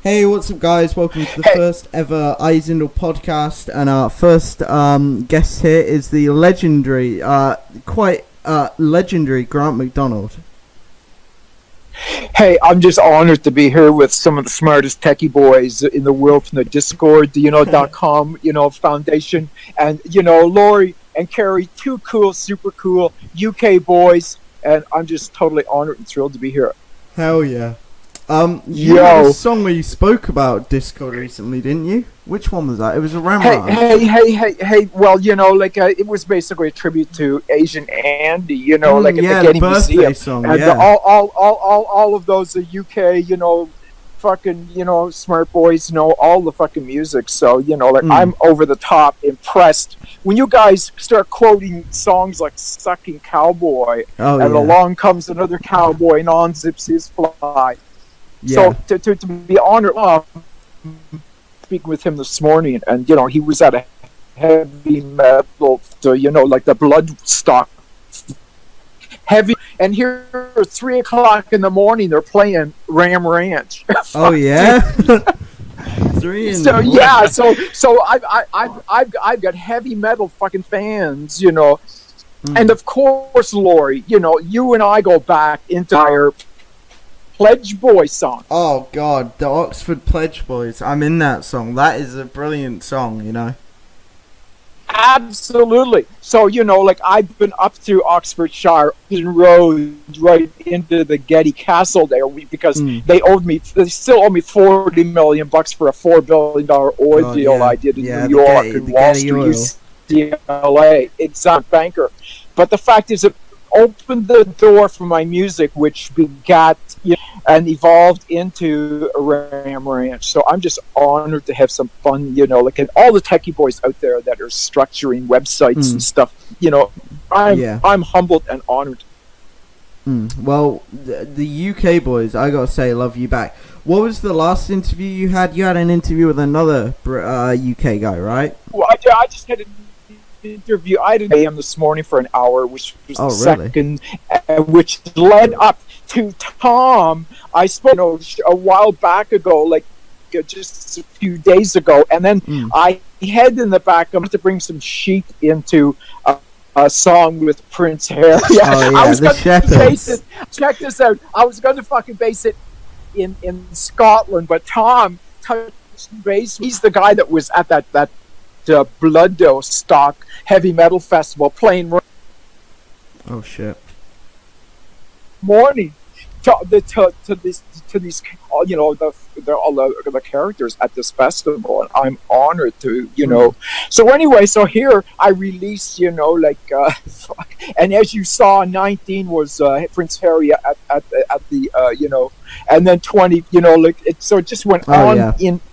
Hey, what's up, guys? Welcome to the first ever IZindle podcast, and our first guest here is the legendary, legendary Grant Macdonald. Hey, I'm just honored to be here with some of the smartest techie boys in the world from the Discord, .com, foundation, and, Lori and Carrie, two cool, super cool UK boys, and I'm just totally honored and thrilled to be here. Hell yeah. You had a song where you spoke about Discord recently, didn't you? Which one was that? It was a Ramrod. Hey, well, it was basically a tribute to Asian Andy, at the Getty Museum. Song, and all of those UK, fucking, smart boys know all the fucking music. So, I'm over the top impressed. When you guys start quoting songs like Sucking Cowboy, along comes another cowboy and on zips his fly. Yeah. So to be honored, speaking with him this morning, and he was at a heavy metal, like the Bloodstock heavy, and here at 3 o'clock in the morning they're playing Ram Ranch. Oh yeah. So I've got heavy metal fucking fans, and of course, Lori, you and I go back into our Pledge Boy song. Oh god, the Oxford Pledge Boys. I'm in that song. That is a brilliant song, Absolutely. So, I've been up through Oxfordshire Road right into the Getty Castle there because they still owe me $40 million for a $4 billion oil deal I did in New York and Wall Street, UCLA, exact banker. But the fact is, it opened the door for my music, which begat and evolved into a Ram Ranch. So I'm just honored to have some fun, and all the techie boys out there that are structuring websites and stuff, I'm humbled and honored. Well, the UK boys, I gotta say, love you back. What was the last interview you had? You had an interview with another UK guy, right? Well, I just had an interview. I did AM this morning for an hour, which was the second, which led up to Tom. I spoke a while back ago, just a few days ago, and then I had in the back, I'm going to bring some sheep into a song with Prince Harry. I was going to base it. Check this out. I was going to fucking base it in Scotland, but Tom touched base. He's the guy that was at that Bloodstock heavy metal festival playing. Oh shit! Morning to these all the characters at this festival, and I'm honored to So anyway, so here I released and as you saw, 19 was Prince Harry at the and then 20 so it just went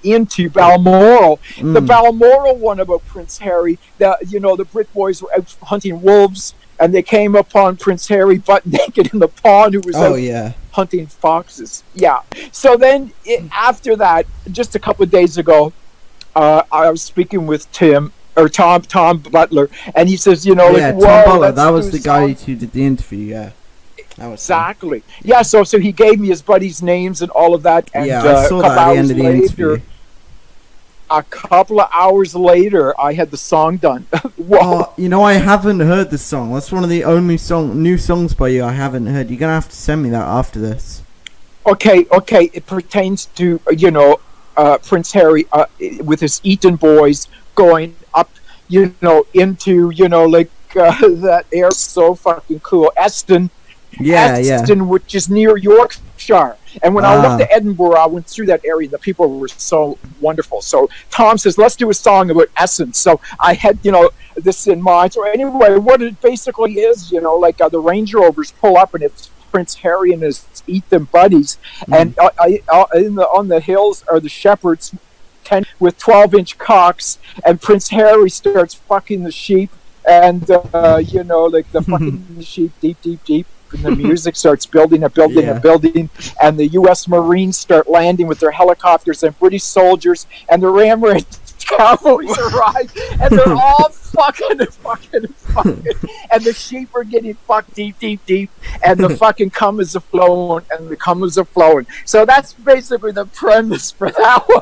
into Balmoral. The Balmoral one about Prince Harry, the Brit boys were out hunting wolves, and they came upon Prince Harry butt naked in the pond, who was hunting foxes. Yeah. So then, after that, just a couple of days ago, I was speaking with Tom Butler, and he says, Tom Butler, that was the guy who did the interview, Exactly. Yeah, so he gave me his buddies' names and all of that, and I saw that at the end of the interview. A couple of hours later, I had the song done. Whoa. I haven't heard this song. That's one of the only new songs by you I haven't heard. You're going to have to send me that after this. Okay. It pertains to, Prince Harry with his Eton boys going up, into, that air. So fucking cool. Eston, which is near Yorkshire. And when I went to Edinburgh, I went through that area. The people were so wonderful. So Tom says, let's do a song about Essence. So I had, this in mind. So anyway, what it basically is, the Range Rovers pull up, and it's Prince Harry and his Eton buddies. And on the hills are the shepherds with 12-inch cocks. And Prince Harry starts fucking the sheep. And, the fucking sheep deep. And the music starts building, and the U.S. Marines start landing with their helicopters, and British soldiers, and the Ram Ranch Cowboys arrive, and they're all fucking, and the sheep are getting fucked deep, and the fucking cummers are flowing, So that's basically the premise for that one.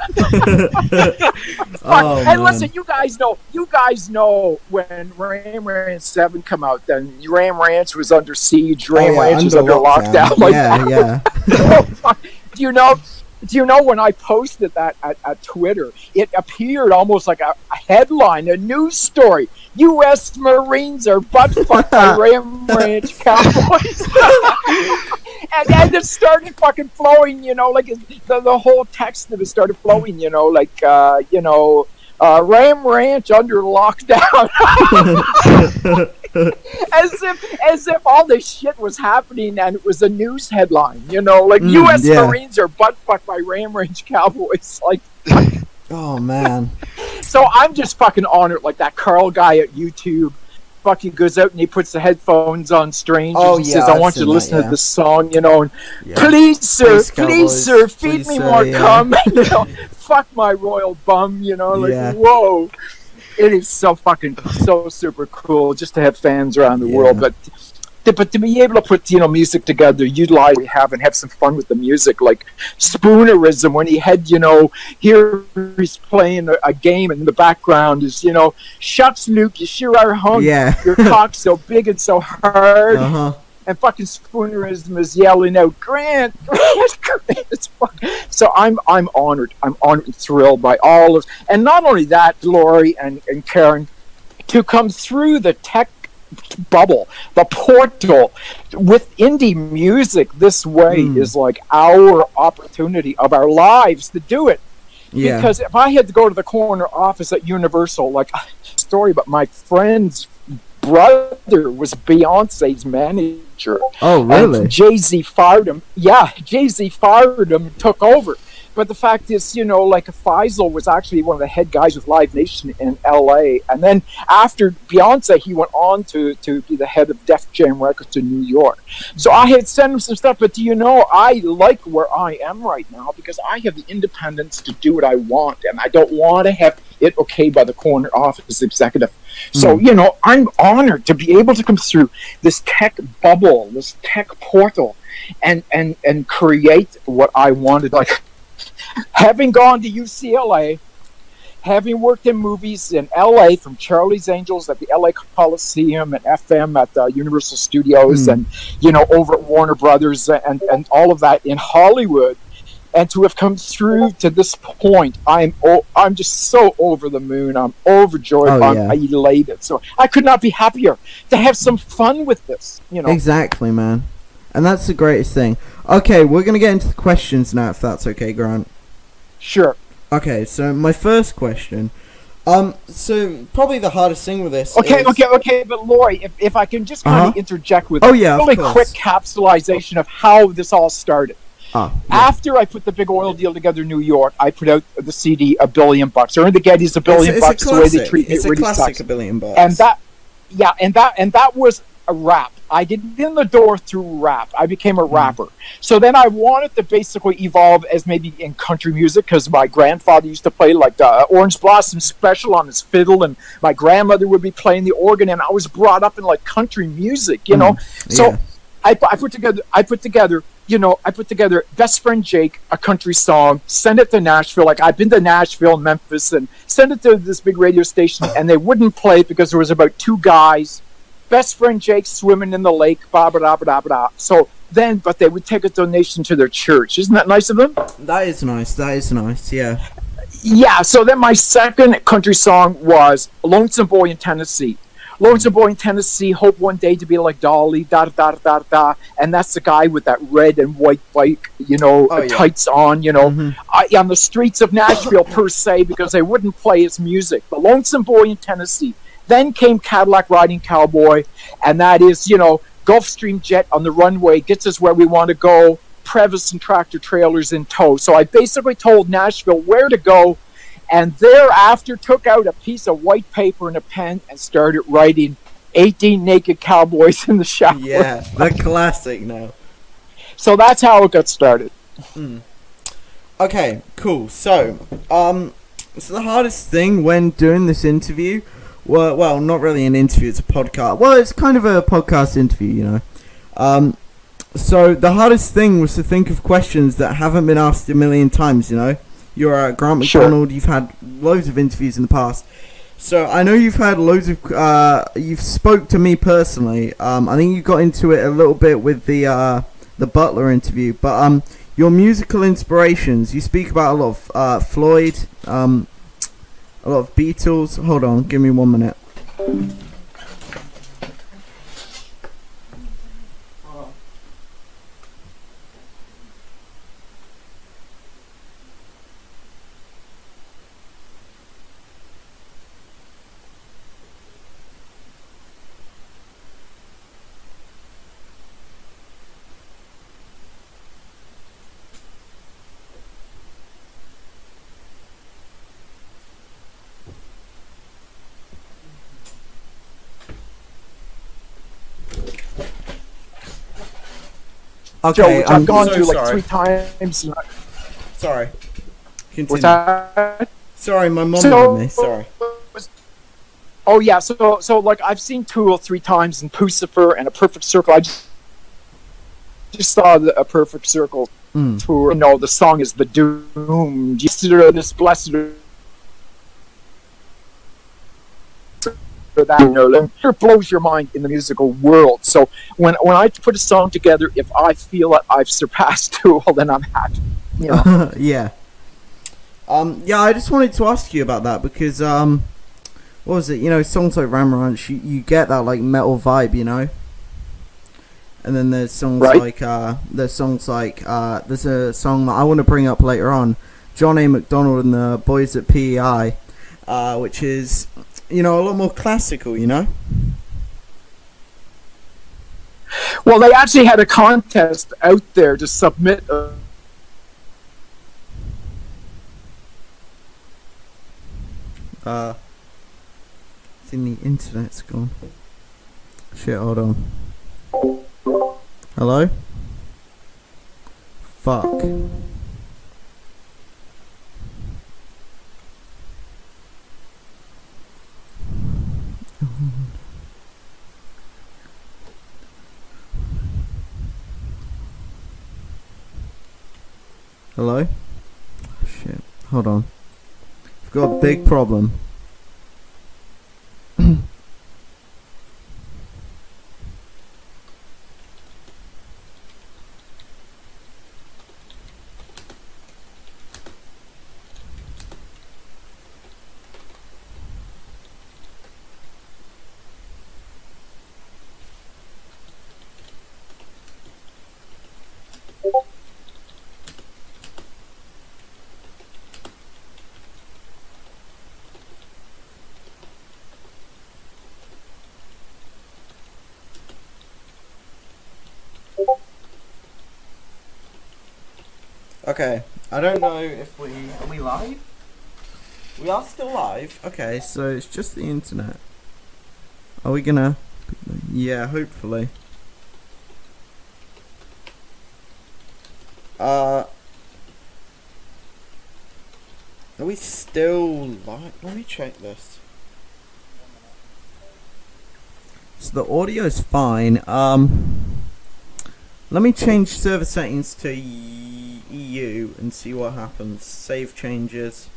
And listen, you guys know when Ram Ranch 7 come out, then Ram Ranch was under siege. Ram Ranch was under lockdown. Do you know when I posted that at Twitter, it appeared almost like a headline, a news story. U.S. Marines are butt-fucked by Ram Ranch Cowboys. and it started fucking flowing, like the whole text of it started flowing, Ram Ranch under lockdown. as if all this shit was happening and it was a news headline, U.S. Marines are butt fucked by Ram Ranch Cowboys. Oh man. So I'm just fucking honored. Like that Carl guy at YouTube fucking goes out and he puts the headphones on Strange and says, I want you to listen to this song, and please sir, feed me more cum. Fuck my royal bum, whoa. It is so super cool just to have fans around the world, but to be able to put music together, utilize what we have and have some fun with the music, like Spoonerism when he had here he's playing a game and in the background is shucks Luke, you sure are hung. Your cock's so big and so hard. And fucking Spoonerism is yelling out, Grant. So I'm honored. I'm honored and thrilled by all of, and not only that, Lori and Karen, to come through the tech bubble, the portal with indie music this way is like our opportunity of our lives to do it. Because if I had to go to the corner office at Universal, like story about my friend's brother was Beyonce's manager. Oh, really? And Jay-Z fired him. Yeah, Jay-Z fired him and took over. But the fact is, Faisal was actually one of the head guys with Live Nation in LA. And then after Beyonce, he went on to be the head of Def Jam Records in New York. So I had sent him some stuff, but I like where I am right now because I have the independence to do what I want. And I don't want to have it okayed by the corner office executive. So, I'm honored to be able to come through this tech bubble, this tech portal, and create what I wanted. Like, having gone to UCLA, having worked in movies in LA, from Charlie's Angels at the LA Coliseum and FM at Universal Studios and, over at Warner Brothers and all of that in Hollywood, and to have come through to this point, I'm just so over the moon. I'm overjoyed. I'm elated. So I could not be happier to have some fun with this. Exactly, man. And that's the greatest thing. Okay, we're gonna get into the questions now, if that's okay, Grant. Sure. Okay, so my first question. So probably the hardest thing with this. Okay. But Lori, if I can just kind of interject with a really quick capsulization of how this all started. After I put the big oil deal together in New York, I put out the CD $1 billion. Earn the Getty's $1 billion. It's the way they treat me, it's it really a classic, sucks. $1 billion. And that was a rap. I get in the door through rap. I became a rapper. So then I wanted to basically evolve as maybe in country music, because my grandfather used to play like the Orange Blossom Special on his fiddle, and my grandmother would be playing the organ, and I was brought up in like country music, So I put together Best Friend Jake, a country song, send it to Nashville. Like, I've been to Nashville, Memphis, and send it to this big radio station, and they wouldn't play it because there was about two guys, Best Friend Jake swimming in the lake, ba-ba-da-ba-da-ba-da. So then, but they would take a donation to their church. Isn't that nice of them? That is nice, yeah. Yeah, so then my second country song was Lonesome Boy in Tennessee. Lonesome Boy in Tennessee, hope one day to be like Dolly, da-da-da-da-da-da. And that's the guy with that red and white bike, tights on, on the streets of Nashville, per se, because they wouldn't play his music. The Lonesome Boy in Tennessee. Then came Cadillac Riding Cowboy, and that is, Gulfstream jet on the runway, gets us where we want to go, Previs and tractor trailers in tow. So I basically told Nashville where to go, and thereafter took out a piece of white paper and a pen and started writing 18 Naked Cowboys in the Shower. Yeah, the classic now. So that's how it got started. Okay, cool. So, So the hardest thing when doing this interview, well, not really an interview, it's a podcast. Well, it's kind of a podcast interview, you know. So the hardest thing was to think of questions that haven't been asked a million times, you know. You're Grant Macdonald, you've had loads of interviews in the past. So I know you've had loads of, you've spoke to me personally. I think you got into it a little bit with the Butler interview, but your musical inspirations, you speak about a lot of Floyd, a lot of Beatles. Hold on, give me 1 minute. Okay, Joe, which I've gone so to like sorry. 3 times. Sorry. What's Continue. that? Sorry, my mom So- wanted me. Sorry. Oh yeah, so like I've seen Tool 3 times in Pucifer and A Perfect Circle. I just saw A Perfect Circle tour. You know, the song is The Doom. This blessed. That, you know, it blows your mind in the musical world. So when I put a song together, if I feel that I've surpassed Tool, then I'm happy. You know. Yeah. Yeah, I just wanted to ask you about that because what was it? You know, songs like Ram Ranch, you get that like metal vibe, you know. And then there's songs like there's a song that I want to bring up later on, John A. Macdonald and the Boys at PEI, which is, you know, a lot more classical, you know. Well, they actually had a contest out there to submit. I think the internet's gone. Shit, hold on. Hello? Fuck. Hello? Shit, hold on. I've got a big problem. Okay, I don't know if are we live? We are still live. Okay, so it's just the internet. Are we gonna? Yeah, hopefully. Are we still live? Let me check this. So the audio's fine. Let me change server settings to EU and see what happens. Save changes.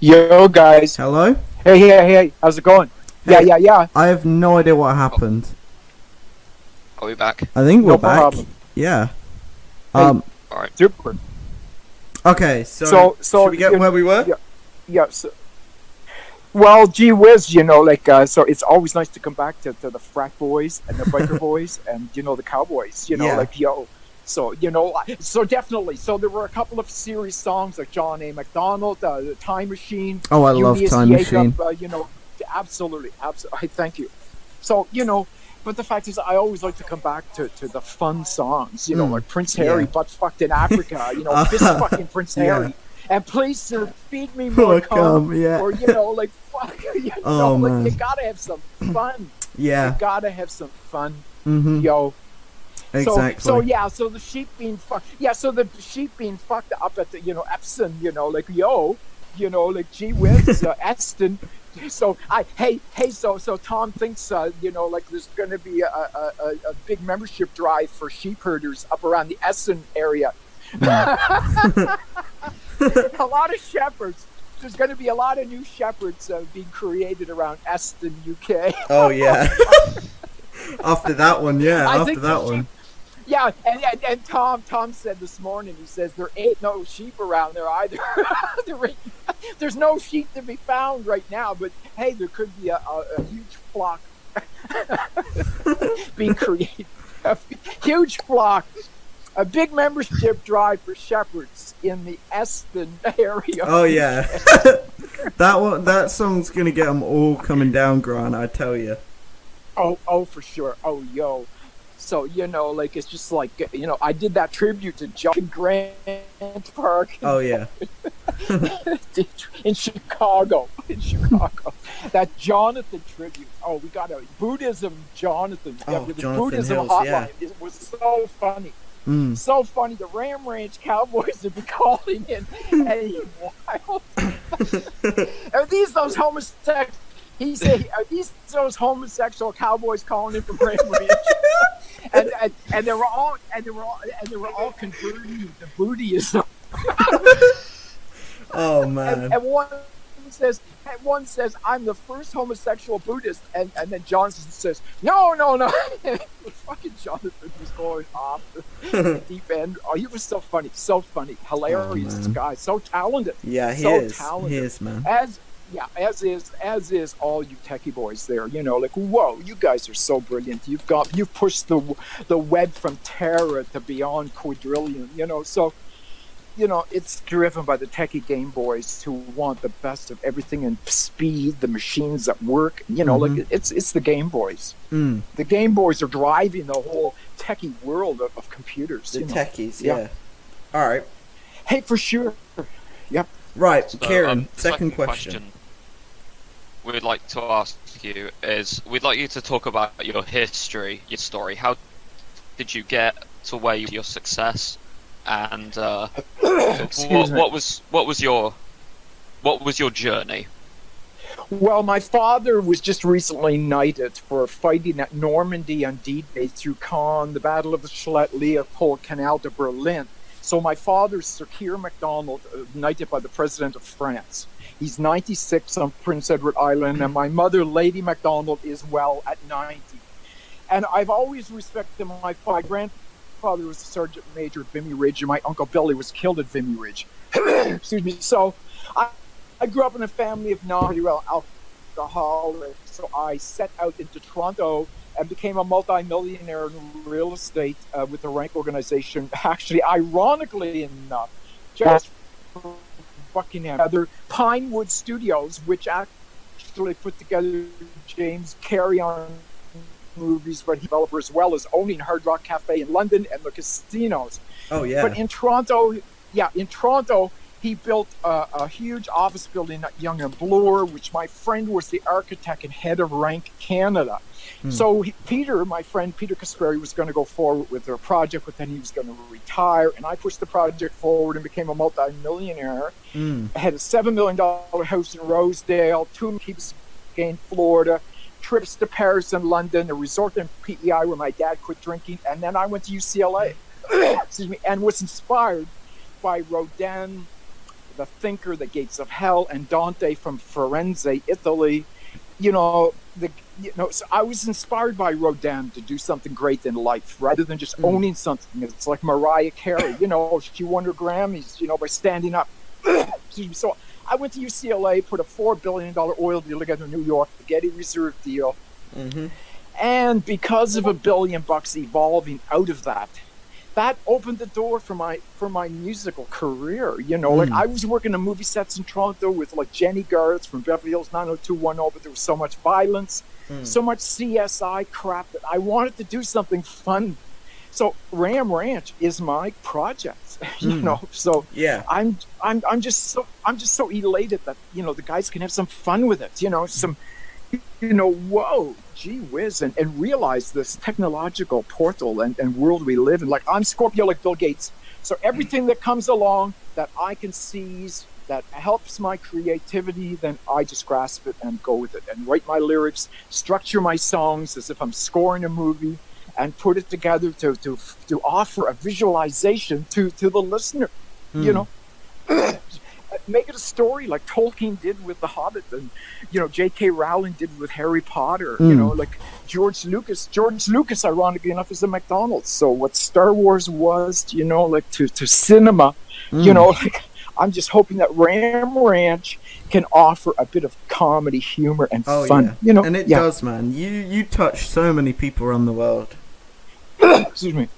Yo, guys. Hello? Hey. How's it going? Hey. Yeah. I have no idea what happened. Are we back? I think we're No back. problem. Yeah. Hey. Alright. Super. Okay, so should we get where we were? Yeah. Well, gee whiz, you know, like, so it's always nice to come back to the frat boys and the biker boys and, you know, the cowboys, you know, Yeah. like, yo. So, you know, so definitely. So there were a couple of series songs like John A. Macdonald, The Time Machine. Oh, I love Julius Time Jacob, Machine. you know, absolutely. Thank you. So, you know, but the fact is, I always like to come back to the fun songs, you know, like Prince Harry, Yeah. butt fucked in Africa, you know, fist fucking Prince Harry. And please, sir, feed me more cum. Yeah. Or, like, fuck, Oh, like, man. you gotta have some fun. Yeah. You gotta have some fun, Mm-hmm. yo. Exactly. So the sheep being fucked. Yeah, so the sheep being fucked up at the, Epson, like, like, gee whiz, Eston. So so Tom thinks, like there's going to be a big membership drive for sheep herders up around the Essen area. A lot of shepherds. There's going to be a lot of new shepherds being created around Eston, UK. Oh yeah. After that one, yeah. After that one. Yeah, and Tom said this morning, he says there ain't no sheep around there either. There's no sheep to be found right now, but hey, there could be a huge flock being created. A huge flock. A big membership drive for shepherds in the Eston area. Oh yeah. That song's gonna get them all coming down, Grant, I tell you. Oh, for sure. Oh, yo. So, like, it's just like, I did that tribute to John Grant Park. Oh, yeah. in Chicago. That Jonathan tribute. Oh, we got a Buddhism Jonathan. With the Jonathan Buddhism Hills, hotline. yeah. It was so funny. Mm. So funny. The Ram Ranch Cowboys would be calling in. Hey, wild. Are these those homosexuals? He said, "Are these those homosexual cowboys calling in from Ram Ranch?" and they were all converting to Buddhism. Oh man! And one says, "I'm the first homosexual Buddhist," and then Johnson says, "No." Fucking Jonathan was going off the deep end. Oh, he was so funny, hilarious guy, so talented. Yeah, he is. Talented. He is, man. As is all you techie boys there. Like, whoa, you guys are so brilliant. You've pushed the web from tera to beyond quadrillion. So, it's driven by the techie Game Boys who want the best of everything and speed, the machines that work. Like it's the Game Boys. Mm. The Game Boys are driving the whole techie world of computers. The techies, yeah. All right. Hey, for sure. Yep. Right, so, Kieran, second question. We'd like to ask you is, we'd like you to talk about your history, your story. How did you get to where your success, and what was your journey? Well, my father was just recently knighted for fighting at Normandy on D-Day through Caen, the Battle of the Schlett-Leopold Canal to Berlin. So my father's Sir Keir Macdonald, knighted by the President of France. He's 96 on Prince Edward Island, and my mother, Lady Macdonald, is well at 90. And I've always respected my grandfather was a sergeant major at Vimy Ridge, and my uncle Billy was killed at Vimy Ridge. Excuse me. So I grew up in a family of alcoholics. So I set out into Toronto and became a multi-millionaire in real estate with the Rank organization. Actually, ironically enough, just Buckingham, other Pinewood Studios, which actually put together James Carey on movies, but he developer as well as owning Hard Rock Cafe in London and the casinos. Oh yeah. But in Toronto, he built a huge office building at Yonge and Bloor, which my friend was the architect and head of Rank Canada. So my friend Peter Casperi, was going to go forward with their project, but then he was going to retire, and I pushed the project forward and became a multi-millionaire. I had a $7 million house in Rosedale, 2 keeps in Florida, trips to Paris and London, a resort in PEI where my dad quit drinking, and then I went to UCLA. Excuse me, and was inspired by Rodin, the thinker, The Gates of Hell, and Dante from Firenze, Italy. So I was inspired by Rodin to do something great in life rather than just owning something. It's like Mariah Carey, she won her Grammys, by standing up. So I went to UCLA, put a $4 billion oil deal together in New York, the Getty Reserve deal. Mm-hmm. And because of $1 billion evolving out of that opened the door for my musical career. Like I was working on movie sets in Toronto with like Jenny Garth from Beverly Hills 90210, but there was so much violence, so much CSI crap that I wanted to do something fun. So Ram Ranch is my project, you Mm. know. So Yeah. I'm just so elated that, you know, the guys can have some fun with it, you know, some, you know, whoa, gee whiz, and realize this technological portal and world we live in. Like, I'm Scorpio, like Bill Gates. So everything that comes along that I can seize, that helps my creativity, then I just grasp it and go with it and write my lyrics, structure my songs as if I'm scoring a movie, and put it together to offer a visualization to the listener, you know. Make it a story like Tolkien did with The Hobbit, and, you know, J.K. Rowling did with Harry Potter, you know, like George Lucas, ironically enough, is a Macdonald. So what Star Wars was, you know, like to cinema, you know, like, I'm just hoping that Ram Ranch can offer a bit of comedy, humor, and fun. Yeah. You know, And it does, man. You touch so many people around the world. Excuse me.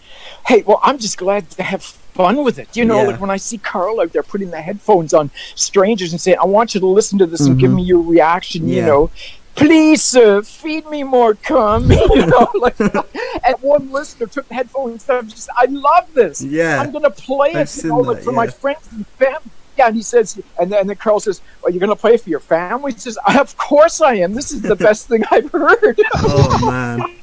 Hey, well, I'm just glad to have fun with it. You know, Yeah. like when I see Carl out there putting the headphones on strangers and saying, I want you to listen to this and give me your reaction, you Yeah. know. Please, sir, feed me more cum. You know, like, and one listener took the headphones and I love this. Yeah. I'm going to play I've it, seen you know, like that, for yeah. my friends and family. Yeah, and he says, and then Carl says, well, you're going to play it for your family? He says, of course I am. This is the best thing I've heard. Oh, man.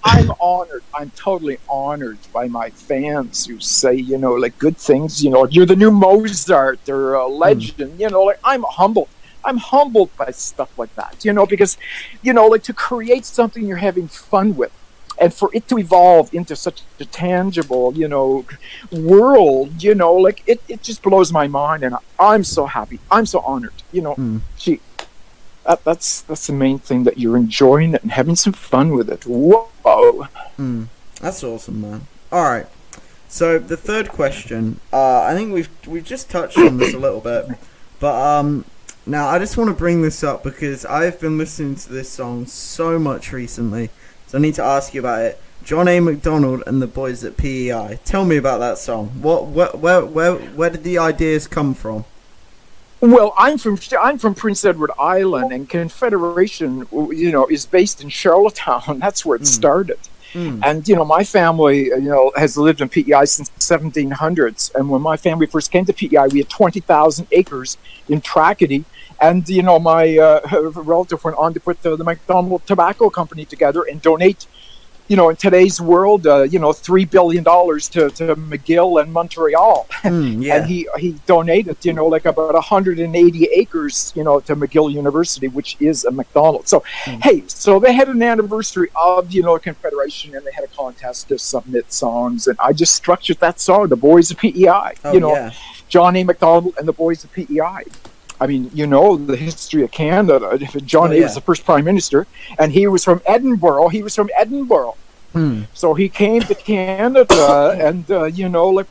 I'm honored. I'm totally honored by my fans who say, you know, like good things, you know, you're the new Mozart or a legend, you know, like I'm humbled. I'm humbled by stuff like that, you know, because, you know, like to create something you're having fun with and for it to evolve into such a tangible, you know, world, you know, like it just blows my mind, and I'm so happy. I'm so honored, you know. Gee, that's the main thing, that you're enjoying it and having some fun with it. Whoa. That's awesome, man. Alright. So the third question, I think we've just touched on this a little bit. But now I just want to bring this up because I've been listening to this song so much recently. So I need to ask you about it. John A. Macdonald and the Boys at PEI. Tell me about that song. Where did the ideas come from? Well, I'm from Prince Edward Island, and Confederation, you know, is based in Charlottetown. That's where it started. And, you know, my family, you know, has lived in PEI since the 1700s. And when my family first came to PEI, we had 20,000 acres in Tracadie. And, you know, my relative went on to put the Macdonald Tobacco Company together and donate, you know, in today's world, you know, $3 billion to McGill and Montreal. Yeah. And he donated, you know, like about 180 acres, you know, to McGill University, which is a Macdonald. So, hey, so they had an anniversary of, you know, Confederation, and they had a contest to submit songs. And I just structured that song, The Boys of PEI, you know, John A. Macdonald and the Boys of PEI. I mean, you know, the history of Canada. John A. was the first prime minister, and he was from Edinburgh. So he came to Canada and, you know, like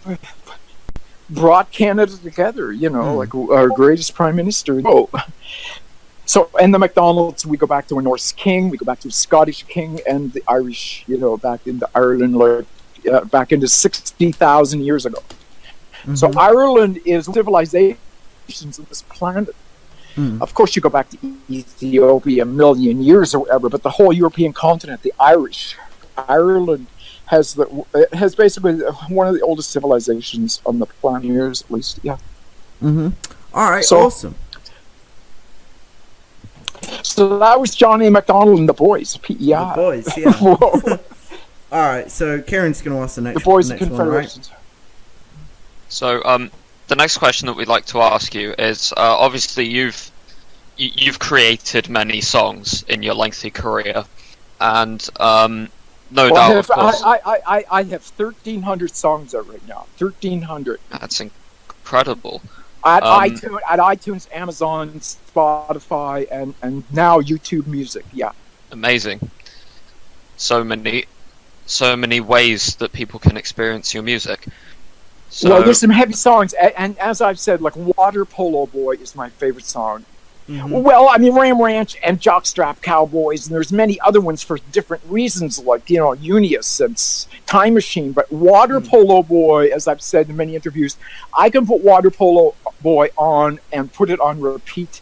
brought Canada together, you know, like our greatest prime minister. Oh. So, and the Macdonalds, we go back to a Norse king, we go back to a Scottish king, and the Irish, you know, back into Ireland, like back into 60,000 years ago. So Ireland is civilizations of this planet. Of course, you go back to Ethiopia a million years or whatever, but the whole European continent, the Irish, Ireland has basically one of the oldest civilizations on the planet, years at least. Yeah. All right. So, awesome. So that was John A. Macdonald and the Boys, PEI. The Boys, yeah. All right. So Kieran's going to ask the next. The Boys the of next Confederation. One, right? So, the next question that we'd like to ask you is, obviously you've created many songs in your lengthy career, and no doubt, of course. I have 1,300 songs out right now. 1,300. That's incredible. At iTunes, Amazon, Spotify, and now YouTube Music. Yeah. Amazing. So many ways that people can experience your music. So, well, there's some heavy songs, and as I've said, like Water Polo Boy is my favorite song. Well, I mean, Ram Ranch and Jockstrap Cowboys, and there's many other ones for different reasons, like, you know, Unius and Time Machine. But Water Polo Boy, as I've said in many interviews, I can put Water Polo Boy on and put it on repeat,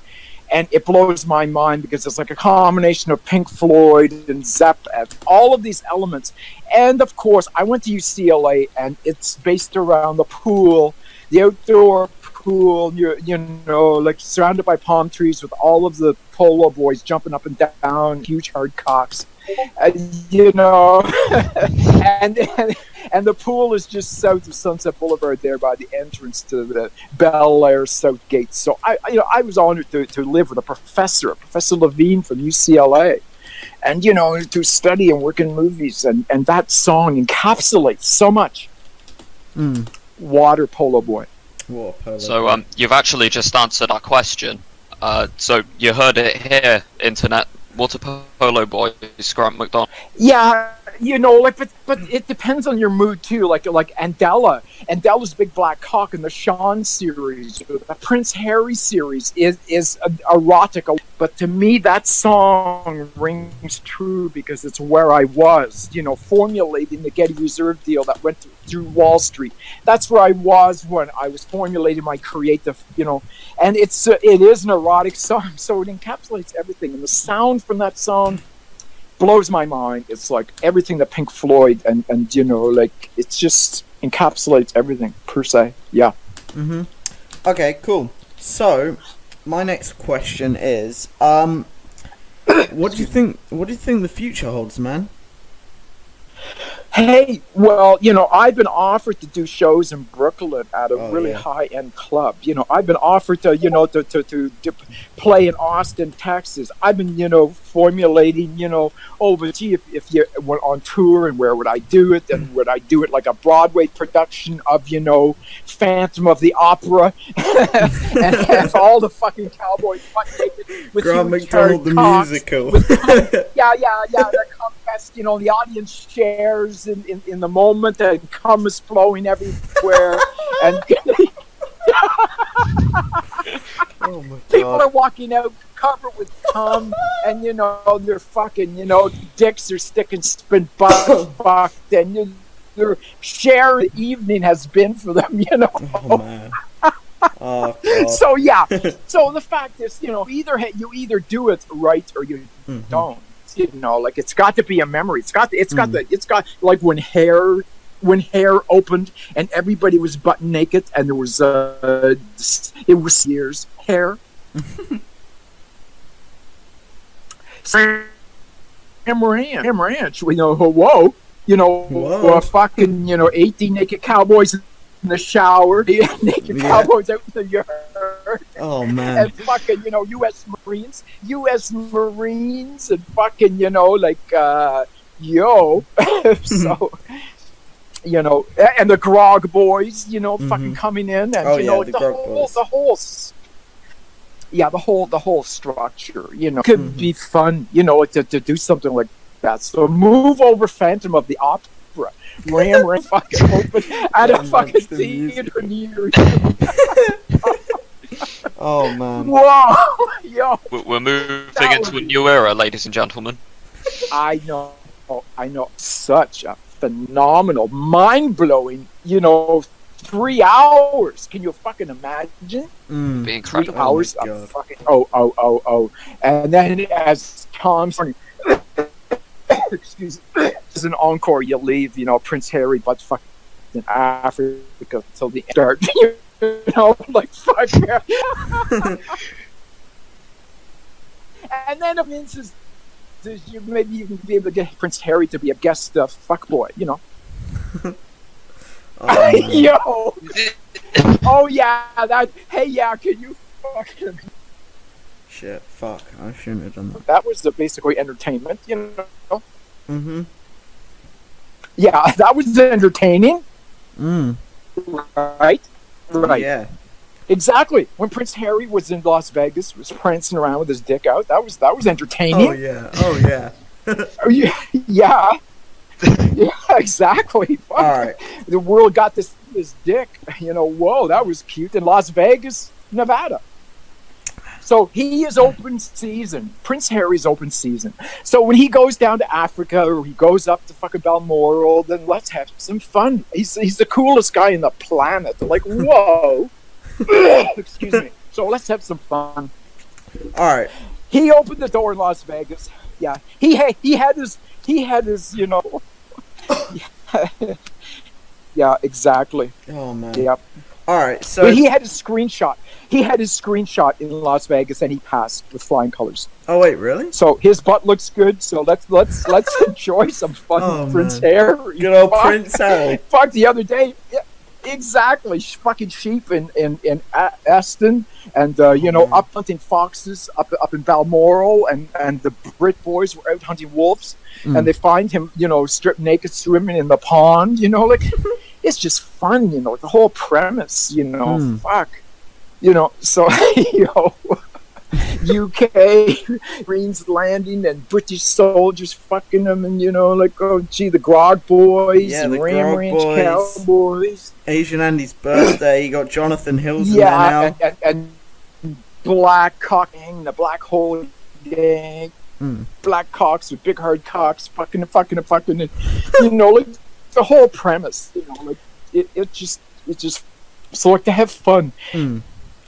and it blows my mind because it's like a combination of Pink Floyd and Zepp and all of these elements. And of course, I went to UCLA, and it's based around the pool, the outdoor pool, you know, like surrounded by palm trees with all of the polo boys jumping up and down, huge hard cocks, you know, and the pool is just south of Sunset Boulevard there by the entrance to the Bel Air South Gate. So I was honored to live with Professor Levine from UCLA, and you know, to study and work in movies, and that song encapsulates so much. Water Polo Boy. So you've actually just answered our question. So you heard it here, internet. Water Polo Boy is Grant Macdonald. Yeah, you know, like, but it depends on your mood too. Like Andela's Big Black Cock in the Sean series, the Prince Harry series is erotica. But to me, that song rings true because it's where I was, you know, formulating the Getty Reserve deal that went through Wall Street. That's where I was when I was formulating my creative, you know. And it is an erotic song, so it encapsulates everything. And the sound from that song blows my mind. It's like everything that Pink Floyd and you know, like, it just encapsulates everything per se. Yeah. Okay, cool. So my next question is, what do you think the future holds, man? Hey, well, you know, I've been offered to do shows in Brooklyn at a really high-end club. You know, I've been offered to, you know, to play in Austin, Texas. I've been, you know, formulating, you know, but gee, if you went on tour, and where would I do it? And would I do it like a Broadway production of, you know, Phantom of the Opera? and have all the fucking cowboys butt naked with Grant Macdonald the musical. Yeah, that contest, you know, the audience shares in the moment, and cum is flowing everywhere, and Oh my people God. are walking out covered with cum, and you know, they're fucking, you know, dicks are sticking, been butt fucked, and their share of the evening has been for them, you know. Oh man. Oh God. So yeah, so the fact is, you know, you either do it right or you don't. You know, like, it's got to be a memory. It's got like when hair opened and everybody was butt naked, and there was it was Sears hair. Sam Ranch, you know, whoa, you know, fucking, you know, 18 naked cowboys in the shower, naked cowboys out in the yard. Oh man. And fucking, you know, U.S. Marines, and fucking, you know, like, so, you know, and the Grog Boys, you know, fucking coming in, and you know, like, the whole structure, you know, could be fun, you know, to do something like that. So move over Phantom of the Opera. Ram fucking open at a fucking theater near you. Oh man. Whoa, yo. We're moving into a new era, ladies and gentlemen. I know. Such a phenomenal, mind-blowing, you know, 3 hours. Can you fucking imagine? Be incredible. 3 hours of fucking and then as Tom's excuse me, as an encore, you leave, you know, Prince Harry, but fucking in Africa until the start. You know, like, fuck yeah. And then it means maybe you can be able to get Prince Harry to be a guest fuckboy, you know. Yo. Oh yeah, hey yeah, can you fucking shit, fuck, I shouldn't have done that. That was basically entertainment, you know. Yeah, that was entertaining. Right. Yeah. Exactly. When Prince Harry was in Las Vegas, was prancing around with his dick out. That was entertaining. Oh yeah. Yeah. Yeah, exactly. Fuck. All right. The world got this dick. You know, whoa, that was cute in Las Vegas, Nevada. So he is open season. Prince Harry's open season. So when he goes down to Africa, or he goes up to fucking Balmoral, then let's have some fun. He's the coolest guy on the planet. Like, whoa. Excuse me. So let's have some fun. All right. He opened the door in Las Vegas. Yeah, he had his you know. Yeah, exactly. Oh man. Yep. All right. So But he had his screenshot. He had his screenshot in Las Vegas, and he passed with flying colors. Oh wait, really? So his butt looks good. So let's enjoy some fun. Oh, Prince man. Harry. Good old Prince Harry. Fuck the other day. Yeah, exactly. Fucking sheep in Aston, and you know, man. up hunting foxes up in Balmoral, and the Brit boys were out hunting wolves, and they find him, you know, stripped naked swimming in the pond. You know, like it's just fun. You know, the whole premise. You know, fuck. You know, so you know. UK Marines landing and British soldiers fucking them, and you know, like, oh gee, the Grog Boys, Yeah, and the Ram Grog Ranch Boys. Cowboys. Asian Andy's birthday. You got Jonathan Hills in there now. Yeah, and Black Cock Gang, the Black Hole Gang, black cocks with big hard cocks, fucking, and you know, like the whole premise, you know, like it just so like to have fun.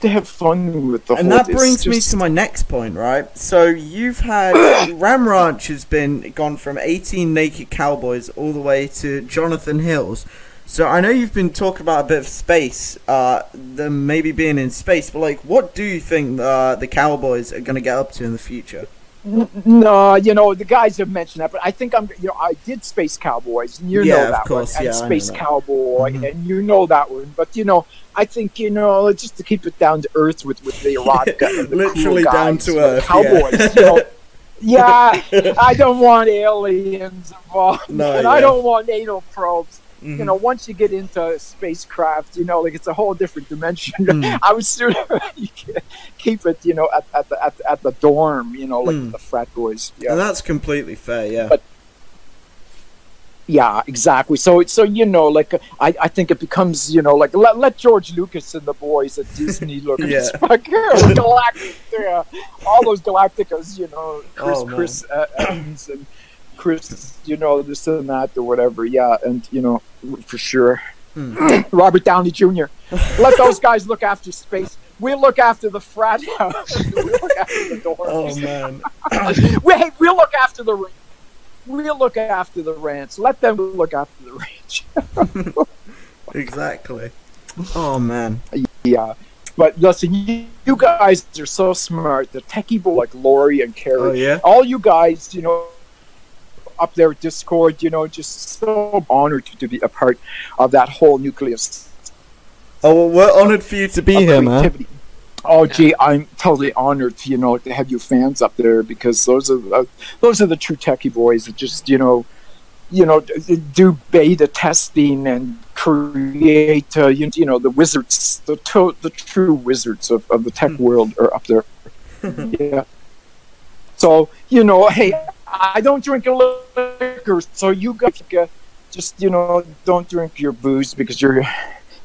To have fun with the whole. And that brings me to my next point, right? So you've had Ram Ranch has been gone from 18 naked cowboys all the way to Jonathan Hills. So I know you've been talking about a bit of space, them maybe being in space, but like, what do you think the cowboys are going to get up to in the future? No, you know, the guys have mentioned that, but I think I did Space Cowboys, and you know that of course, one, and yeah, Space Cowboy, Mm-hmm. and you know that one. But, you know, I think, you know, just to keep it down to earth with the erotica and the Literally cool down guys, to you know, earth, Cowboys, you know. Yeah, I don't want aliens involved, No, and yeah. I don't want anal probes. Mhm. You know, once you get into spacecraft, you know, like it's a whole different dimension. I would sooner keep it, you know, at the dorm, you know, like the frat boys. Yeah, And that's completely fair, yeah. But- yeah, exactly. So you know, like I think it becomes, you know, like let George Lucas and the boys at Disney look at this fucking Galactica, all those Galacticas, you know, Chris Evans and Chris, you know, this and that or whatever. Yeah, and you know, for sure. Robert Downey Jr. Let those guys look after space. We'll look after the frat house. We'll look after the dorms. Oh man. We'll look after the ranch. We'll look after the ranch. Let them look after the ranch. Exactly. Oh man. Yeah. But listen, you guys are so smart. The techie boy like Lori and Carrie. Oh yeah. All you guys, you know, up there at Discord, you know, just so honored to be a part of that whole nucleus. Oh well, we're honored for you to be here, man. Oh gee, I'm totally honored, you know, to have you fans up there, because those are the true techie boys that just, you know, do beta testing and create, you know, the wizards, the true wizards of the tech world are up there. Yeah. So, you know, hey, I don't drink liquor, so you guys just, you know, don't drink your booze because your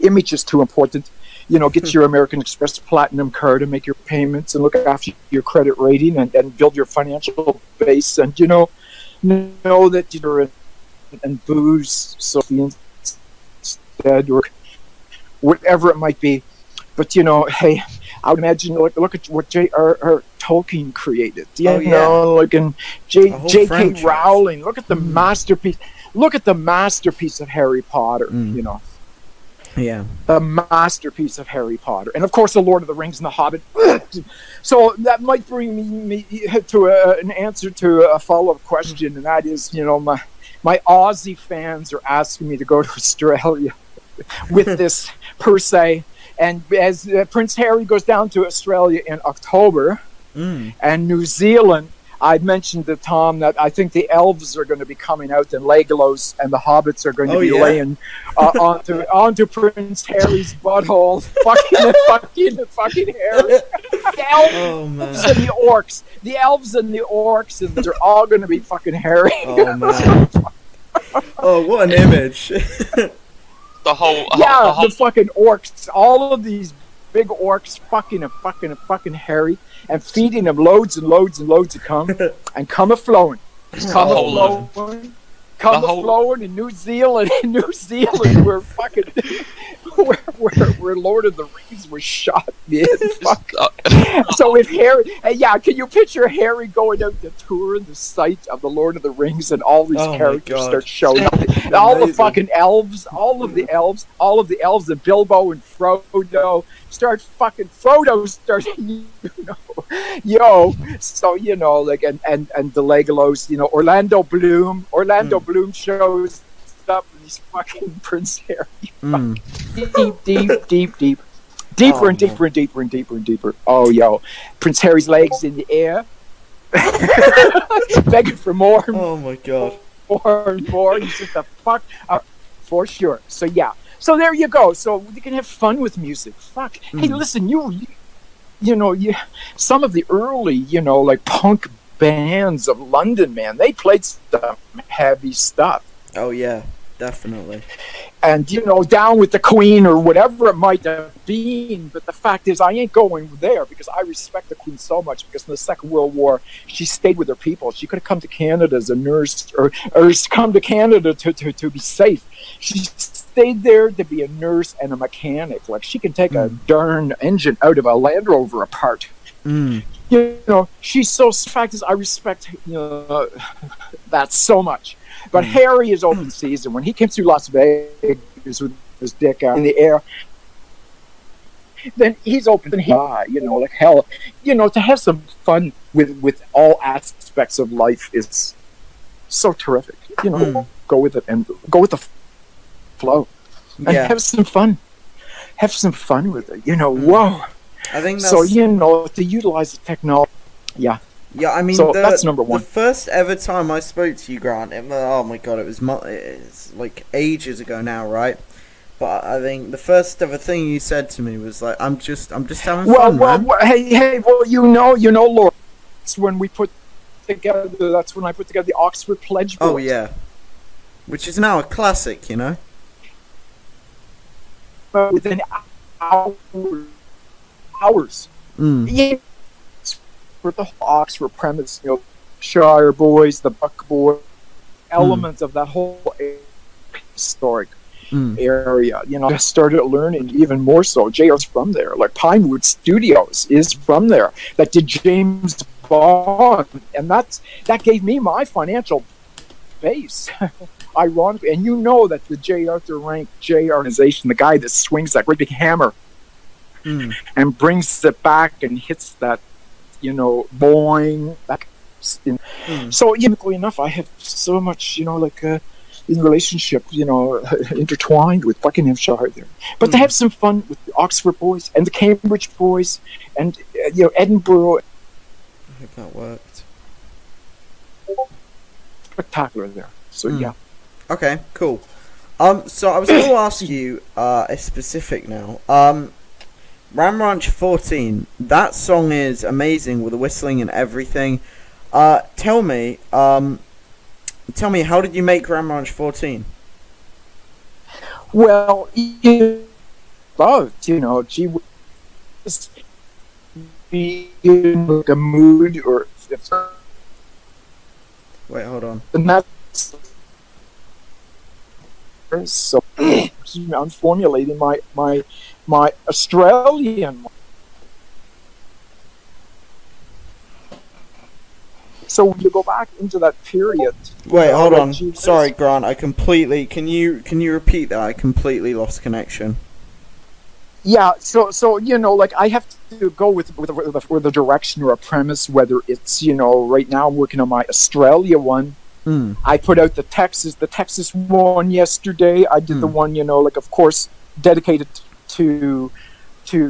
image is too important. You know, get your American Express Platinum card and make your payments and look after your credit rating and build your financial base, and, you know that you're in booze, so instead, or whatever it might be. But, you know, hey, I would imagine, look at what J.R.R. Tolkien created. You know, like in J.K. Rowling. Look at the masterpiece. Look at the masterpiece of Harry Potter, you know. Yeah. The masterpiece of Harry Potter. And, of course, The Lord of the Rings and The Hobbit. So that might bring me to an answer to a follow-up question, and that is, you know, my Aussie fans are asking me to go to Australia with this, per se. And as Prince Harry goes down to Australia in October, and New Zealand, I mentioned to Tom that I think the elves are going to be coming out, and Legolas and the hobbits are going to be laying onto Prince Harry's butthole, fucking Harry. The elves and the orcs, and they're all going to be fucking Harry. Oh man! Oh, what an image! The fucking orcs, all of these big orcs, fucking Harry, and feeding him loads and loads and loads of cum, and cum a flowing, come whole- flowing in New Zealand. In New Zealand, we're fucking, where Lord of the Rings was shot, man. Fuck. So if Harry, can you picture Harry going out to tour the site of the Lord of the Rings, and all these Oh my characters God. start showing up, and all the Amazing. fucking elves, all of the elves, and Bilbo and Frodo start fucking. Frodo starts, So like, and the Legolas, Orlando Bloom Bloom shows up, and he's fucking Prince Harry. Deeper Oh, and deeper and deeper and deeper and deeper. Oh, Prince Harry's legs in the air, begging for more and Oh my God. more and more. He's just a fuck up for sure. So so there you go. So you can have fun with music. Fuck. Hey, listen, you some of the early, like punk bands of London, man, they played some heavy stuff. Oh yeah, definitely. And, down with the Queen or whatever it might have been. But the fact is, I ain't going there because I respect the Queen so much, because in the Second World War, she stayed with her people. She could have come to Canada as a nurse or come to Canada to be safe. She stayed there to be a nurse and a mechanic. Like, she can take a darn engine out of a Land Rover apart. She's so. The fact is, I respect that so much. But Harry is open season. When he came through Las Vegas with his dick out in the air, then he's open. Like hell. To have some fun with all aspects of life is so terrific. Go with it and go with the flow. And have some fun. Have some fun with it. Whoa. I think that's... So, to utilize the technology. Yeah. Yeah, I mean, so that's number one. The first ever time I spoke to you, Grant, oh my God, it's like ages ago now, right? But I think the first ever thing you said to me was like, I'm just having fun, man. Hey, Lord, that's when we put together. That's when I put together the Oxford Pledge Board. Oh yeah, which is now a classic, Within hours. Yeah. For the whole Oxford premise, Shire Boys, the Buck Boys, elements of that whole historic area. I started learning even more so. JR's from there. Like Pinewood Studios is from there. That did James Bond, and that gave me my financial base. Ironically, and that the J. Arthur Rank J organization, the guy that swings that great big hammer and brings it back and hits that, boing. So, ironically enough, I have so much, in relationship, intertwined with Buckinghamshire there. But to have some fun with the Oxford boys and the Cambridge boys and, Edinburgh. I hope that worked. Spectacular there. So, yeah. Okay, cool. So I was going to ask you a specific now. Ram Ranch 14, that song is amazing with the whistling and everything. Tell me, how did you make Ram Ranch 14? Well, she was be in like a mood or Wait, hold on. and that's so I'm formulating my Australian. So when you go back into that period. Wait, hold on. Sorry, Grant. I completely. Can you repeat that? I completely lost connection. Yeah. So like I have to go with a direction or a premise. Whether it's right now I'm working on my Australia one. I put out the Texas one yesterday. I did the one like of course dedicated to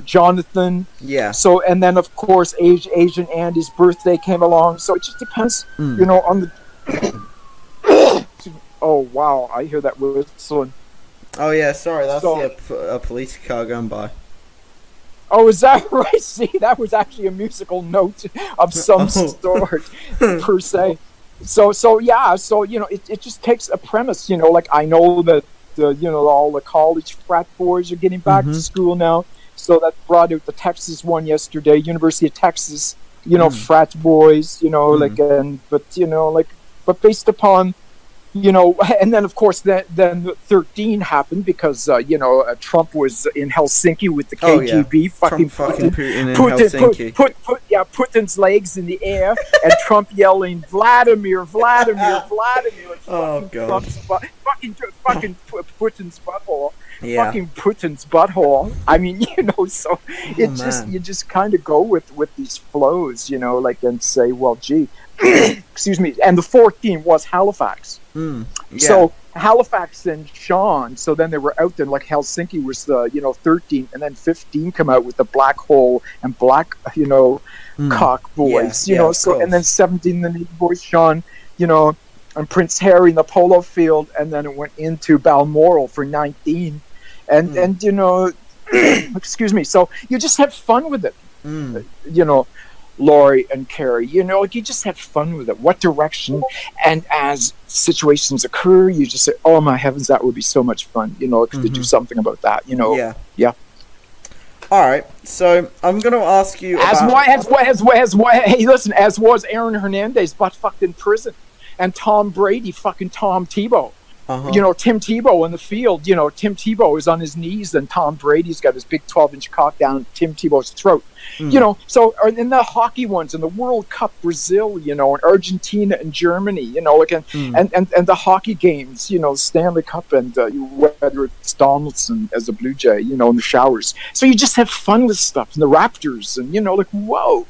Jonathan. Yeah. So and then of course Asian Andy's birthday came along. So it just depends, on the. Oh wow! I hear that whistling. Oh yeah, sorry, that's a police car going by. Oh, is that right? See, that was actually a musical note of some sort, per se. So yeah, it just takes a premise, like I know that all the college frat boys are getting back to school now, so that brought out the Texas one yesterday, University of Texas, frat boys, but based upon and then of course then 13 happened because Trump was in Helsinki with the KGB, Putin in Helsinki. Putin's legs in the air, and Trump yelling Vladimir, Vladimir, Vladimir. Oh God! Fucking Putin's butthole. Yeah. Fucking Putin's butthole. I mean, so you just kind of go with these flows, and say, well, gee, excuse me. And the 14 was Halifax. Yeah. So Halifax and Sean. So then they were out there, like Helsinki was the 13, and then 15 come out with the Black Hole and Black Cock Boys. So and then 17 the Navy Boys, Sean. And Prince Harry in the polo field, and then it went into Balmoral for 19. And excuse me. So you just have fun with it, Laurie and Carrie. You just have fun with it. What direction? And as situations occur, you just say, "Oh my heavens, that would be so much fun." To do something about that. Yeah. All right. So I'm gonna ask you. Hey, listen. As was Aaron Hernandez, but fucked in prison, and Tom Brady, fucking Tom Tebow. Tim Tebow in the field, Tim Tebow is on his knees and Tom Brady's got his big 12-inch cock down Tim Tebow's throat. So in the hockey ones, in the World Cup, Brazil, and Argentina and Germany, and the hockey games, Stanley Cup, and whether it's Donaldson as a Blue Jay, in the showers. So you just have fun with stuff, and the Raptors, and, whoa.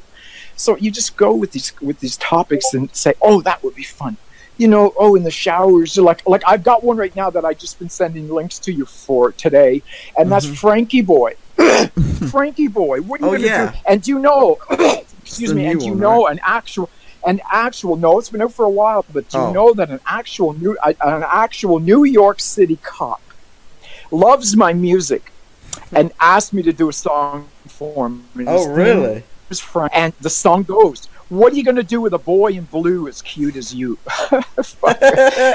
So you just go with these topics and say, oh, that would be fun. In the showers, like I've got one right now that I've just been sending links to you for today, and that's Frankie Boy. Frankie Boy, what are you gonna do? And excuse me, and an actual no, it's been out for a while, but do you know that an actual New York City cop loves my music and asked me to do a song for him. Oh, really? And the song goes, "What are you going to do with a boy in blue as cute as you?"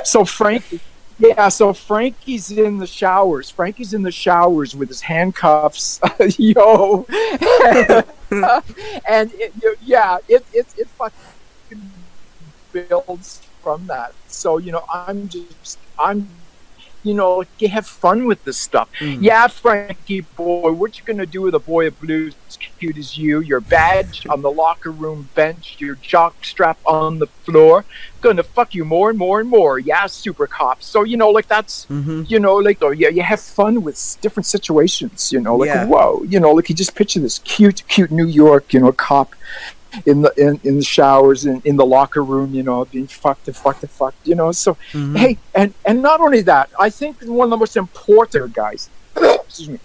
So Frankie's in the showers. Frankie's in the showers with his handcuffs, and it fucking builds from that. So you have fun with this stuff. Yeah, Frankie Boy, what you gonna do with a boy of blue as cute as you? Your badge on the locker room bench, your jock strap on the floor, gonna fuck you more and more and more. Yeah, super cop. So that's you have fun with different situations. Whoa, you just picture this cute New York, cop. In the showers, in the locker room, being fucked. So hey, and not only that, I think one of the most important guys, excuse me,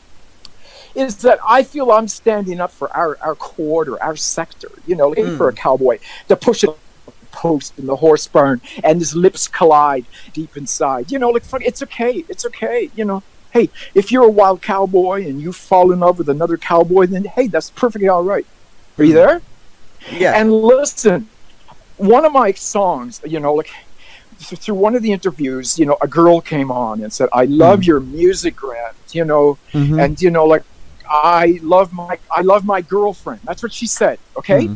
is that I feel I'm standing up for our quarter, our sector, for a cowboy to push a post in the horse barn and his lips collide deep inside, fuck, it's okay, hey, if you're a wild cowboy and you fall in love with another cowboy, then hey, that's perfectly all right. Are you there? Yeah. And listen, one of my songs, through one of the interviews, a girl came on and said, "I love your music, Grant," and I love my girlfriend. That's what she said. Okay.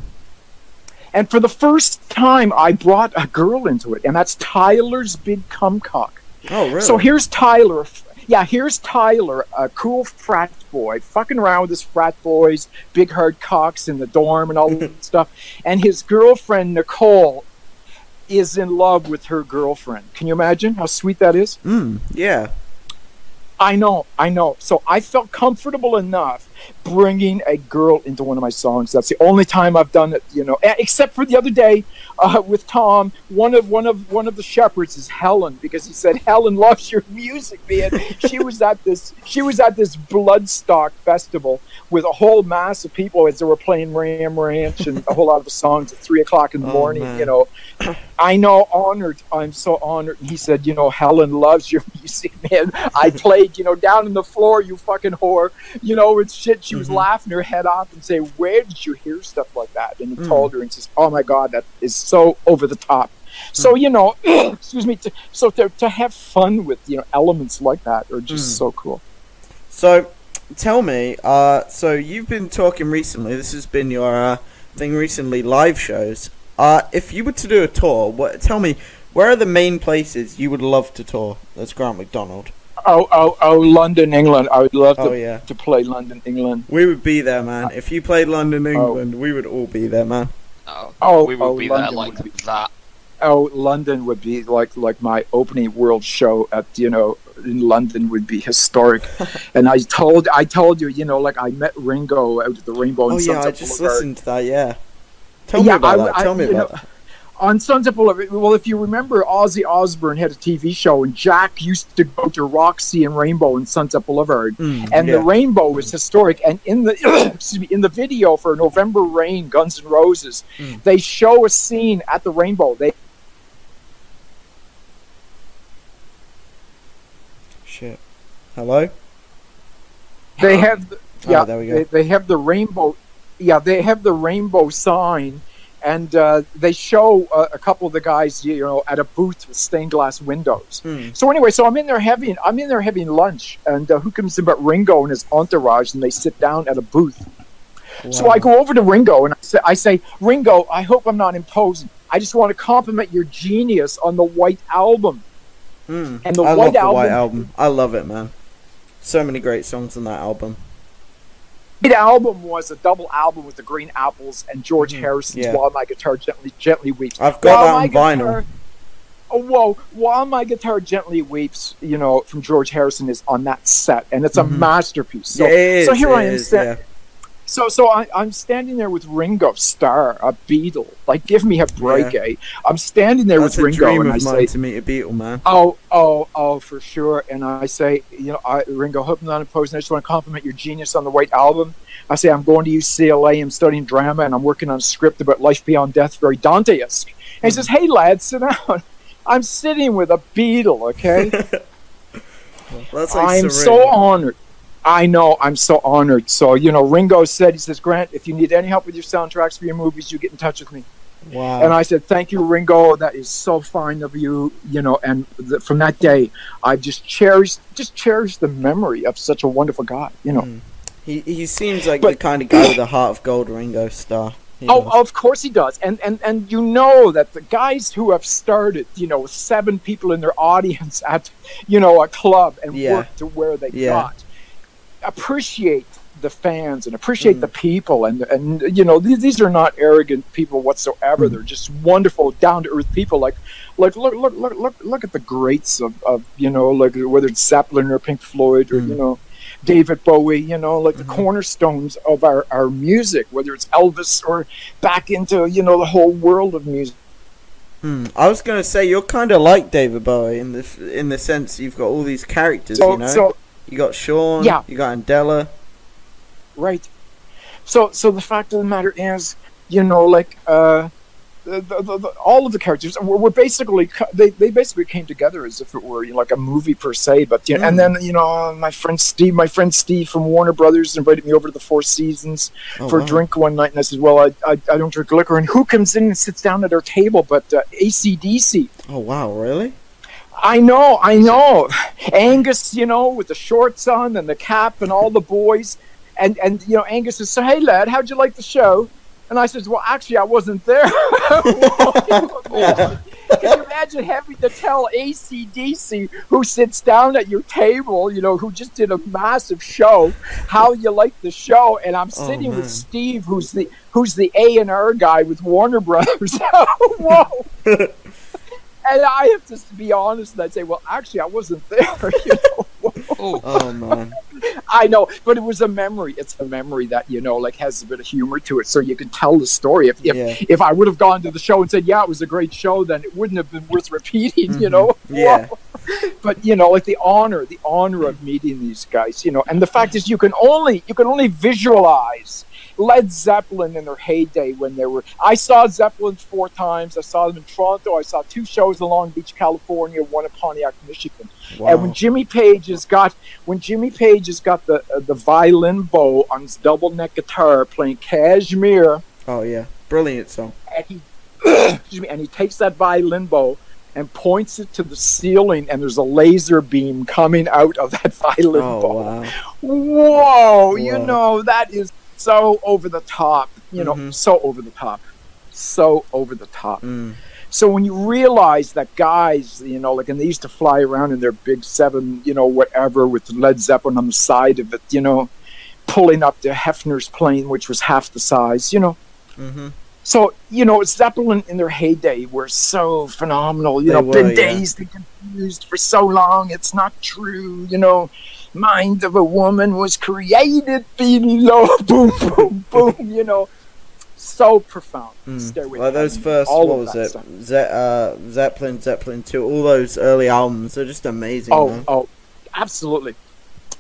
And for the first time, I brought a girl into it, and that's Tyler's Big Cumcock. Oh, really? So here's Tyler. Yeah, here's Tyler, a cool frat boy, fucking around with his frat boys, big hard cocks in the dorm and all that stuff. And his girlfriend, Nicole, is in love with her girlfriend. Can you imagine how sweet that is? Yeah. I know. So I felt comfortable enough bringing a girl into one of my songs. That's the only time I've done it, except for the other day with Tom. One of the shepherds is Helen, because he said, "Helen loves your music, man." She was at this Bloodstock festival with a whole mass of people as they were playing Ram Ranch and a whole lot of the songs at 3:00 in the morning. Man. I know, honored. I'm so honored. And he said, "Helen loves your music, man." I played, down on the floor, you fucking whore, and shit. She was laughing her head off and say, "Where did you hear stuff like that?" And he told her and says, "Oh my God, that is so over the top." So, excuse me, to have fun with, elements like that are just so cool. So, tell me, so you've been talking recently, this has been your thing recently, live shows. If you were to do a tour, tell me, Where are the main places you would love to tour as Grant Macdonald? Oh, London, England. I would love yeah. to play London, England. We would be there, man. If you played London, England, we would all be there, man. We would be there like that. Oh, London would be like my opening world show at, in London would be historic. And I told you, like I met Ringo out at the Rainbow and Sunset I just Boulevard. listened to that, yeah. Tell me about that. Tell me about that. On Sunset Boulevard, well, if you remember, Ozzy Osbourne had a TV show, and Jack used to go to Roxy and Rainbow and Sunset Boulevard, and the Rainbow was historic. And in the in the video for November Rain, Guns N' Roses, they show a scene at the Rainbow. Shit. Hello? They have, there we go. They have the Rainbow. Yeah, they have the Rainbow sign. And they show a couple of the guys, at a booth with stained glass windows. So anyway, I'm in there having lunch, and who comes in but Ringo and his entourage, and they sit down at a booth. Wow. So I go over to Ringo and I say, Ringo, I hope I'm not imposing. I just want to compliment your genius on the White Album. And the White Album. I love it, man. So many great songs on that album. The album was a double album with the Green Apples and George Harrison's "While My Guitar Gently Weeps." I've got that on vinyl. "While My Guitar Gently Weeps," from George Harrison is on that set, and it's a masterpiece. So, here I am. I'm standing there with Ringo Starr, a Beatle. Like, give me a break, eh? I'm standing there with Ringo, and I say, to meet a Beatle, man. Oh, for sure. And I say, Ringo, hope I'm not imposing. I just want to compliment your genius on the White Album. I say, I'm going to UCLA. I'm studying drama, and I'm working on a script about life beyond death, very Dante-esque. And he says, hey, lad, sit down. I'm sitting with a Beatle, okay? I'm so honored. I know, I'm so honored. So, Ringo said, he says, Grant, if you need any help with your soundtracks for your movies, you get in touch with me. Wow. And I said, thank you, Ringo. That is so fine of you, and from that day, I've just cherished the memory of such a wonderful guy, He seems like the kind of guy with a heart of gold, Ringo Starr. Of course he does. And that the guys who have started, 7 people in their audience at, a club and worked to where they got, appreciate the fans and appreciate the people, and these are not arrogant people whatsoever. They're just wonderful, down to earth people. Like look at the greats of like whether it's Zeppelin or Pink Floyd or David Bowie, the cornerstones of our music, whether it's Elvis or back into the whole world of music. I was gonna say you're kind of like David Bowie in the sense you've got all these characters. So you got Sean, you got Andela. Right. So the fact of the matter is, all of the characters were basically they basically came together as if it were like a movie per se. But and then my friend Steve from Warner Brothers invited me over to the Four Seasons for a drink one night, and I said, well, I don't drink liquor, and who comes in and sits down at our table but AC/DC? Oh wow, really? I know. Angus, with the shorts on and the cap and all the boys. And Angus says, so, hey, lad, how'd you like the show? And I says, well, actually, I wasn't there. Can you imagine having to tell AC/DC, who sits down at your table, who just did a massive show, how you like the show? And I'm sitting with Steve, who's the A&R guy with Warner Brothers. Whoa. And I have to be honest, and I'd say, well, actually, I wasn't there. Oh man. I know, but it was a memory. It's a memory that has a bit of humor to it, so you can tell the story. If I would have gone to the show and said, yeah, it was a great show, then it wouldn't have been worth repeating. Yeah. But the honor of meeting these guys. And the fact is, you can only visualize Led Zeppelin in their heyday when they were. I saw Zeppelin 4 times. I saw them in Toronto. I saw 2 shows in Long Beach, California, 1 in Pontiac, Michigan. Wow. And when Jimmy Page has got the violin bow on his double neck guitar playing Kashmir. Oh yeah, brilliant song. And he takes that violin bow and points it to the ceiling, and there's a laser beam coming out of that violin bow. Wow. Whoa, that is so over the top, so over the top. So when you realize that guys, like, and they used to fly around in their big 7, whatever, with Led Zeppelin on the side of it, pulling up to Hefner's plane, which was half the size, Mm-hmm. So, Zeppelin in their heyday were so phenomenal. Been days they confused for so long. It's not true. Mind of a woman was created below. Boom, boom, boom. So profound. Stairway Like to those Heaven, first, all what of was that it? stuff. Zeppelin 2, all those early albums are just amazing. Man. Oh, absolutely.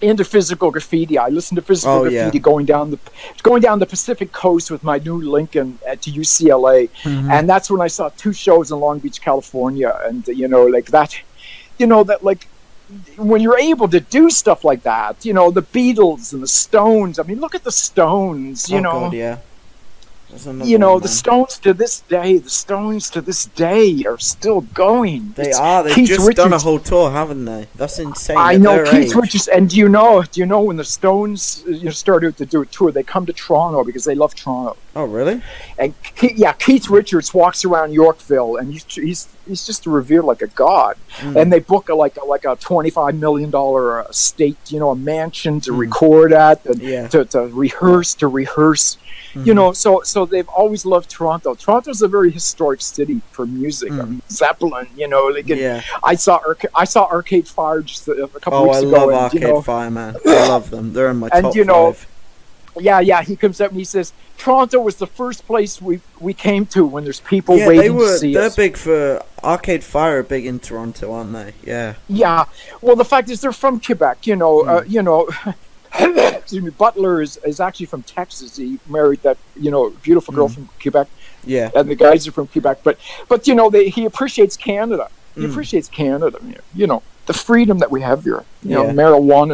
Into Physical Graffiti. I listened to Physical Graffiti going down the Pacific Coast with my new Lincoln to UCLA, and that's when I saw 2 shows in Long Beach, California, and like that, that like when you're able to do stuff like that, the Beatles and the Stones. I mean, look at the Stones. God, yeah. The Stones to this day are still going. They are. They've Keith just Richards, done a whole tour, haven't they? That's insane. I know Keith Richards. And do you know when the Stones started to do a tour, they come to Toronto because they love Toronto. Oh, really? And Keith Richards walks around Yorkville, and he's just revered like a god. And they book a $25 million estate, a mansion to record at, and to rehearse. So they've always loved Toronto. Toronto's a very historic city for music. I mean, Zeppelin, I saw Arcade Fire just a couple weeks ago. Oh, I love Arcade Fire, man. I love them. They're in my top 5. Yeah, he comes up and he says, Toronto was the first place we came to when there's people waiting to see us. They're big for Arcade Fire, are big in Toronto, aren't they? Yeah. Yeah. Well, the fact is they're from Quebec, excuse me, Butler is actually from Texas. He married that, beautiful girl from Quebec. Yeah. And the guys are from Quebec. But he appreciates Canada. He appreciates Canada, the freedom that we have here. Marijuana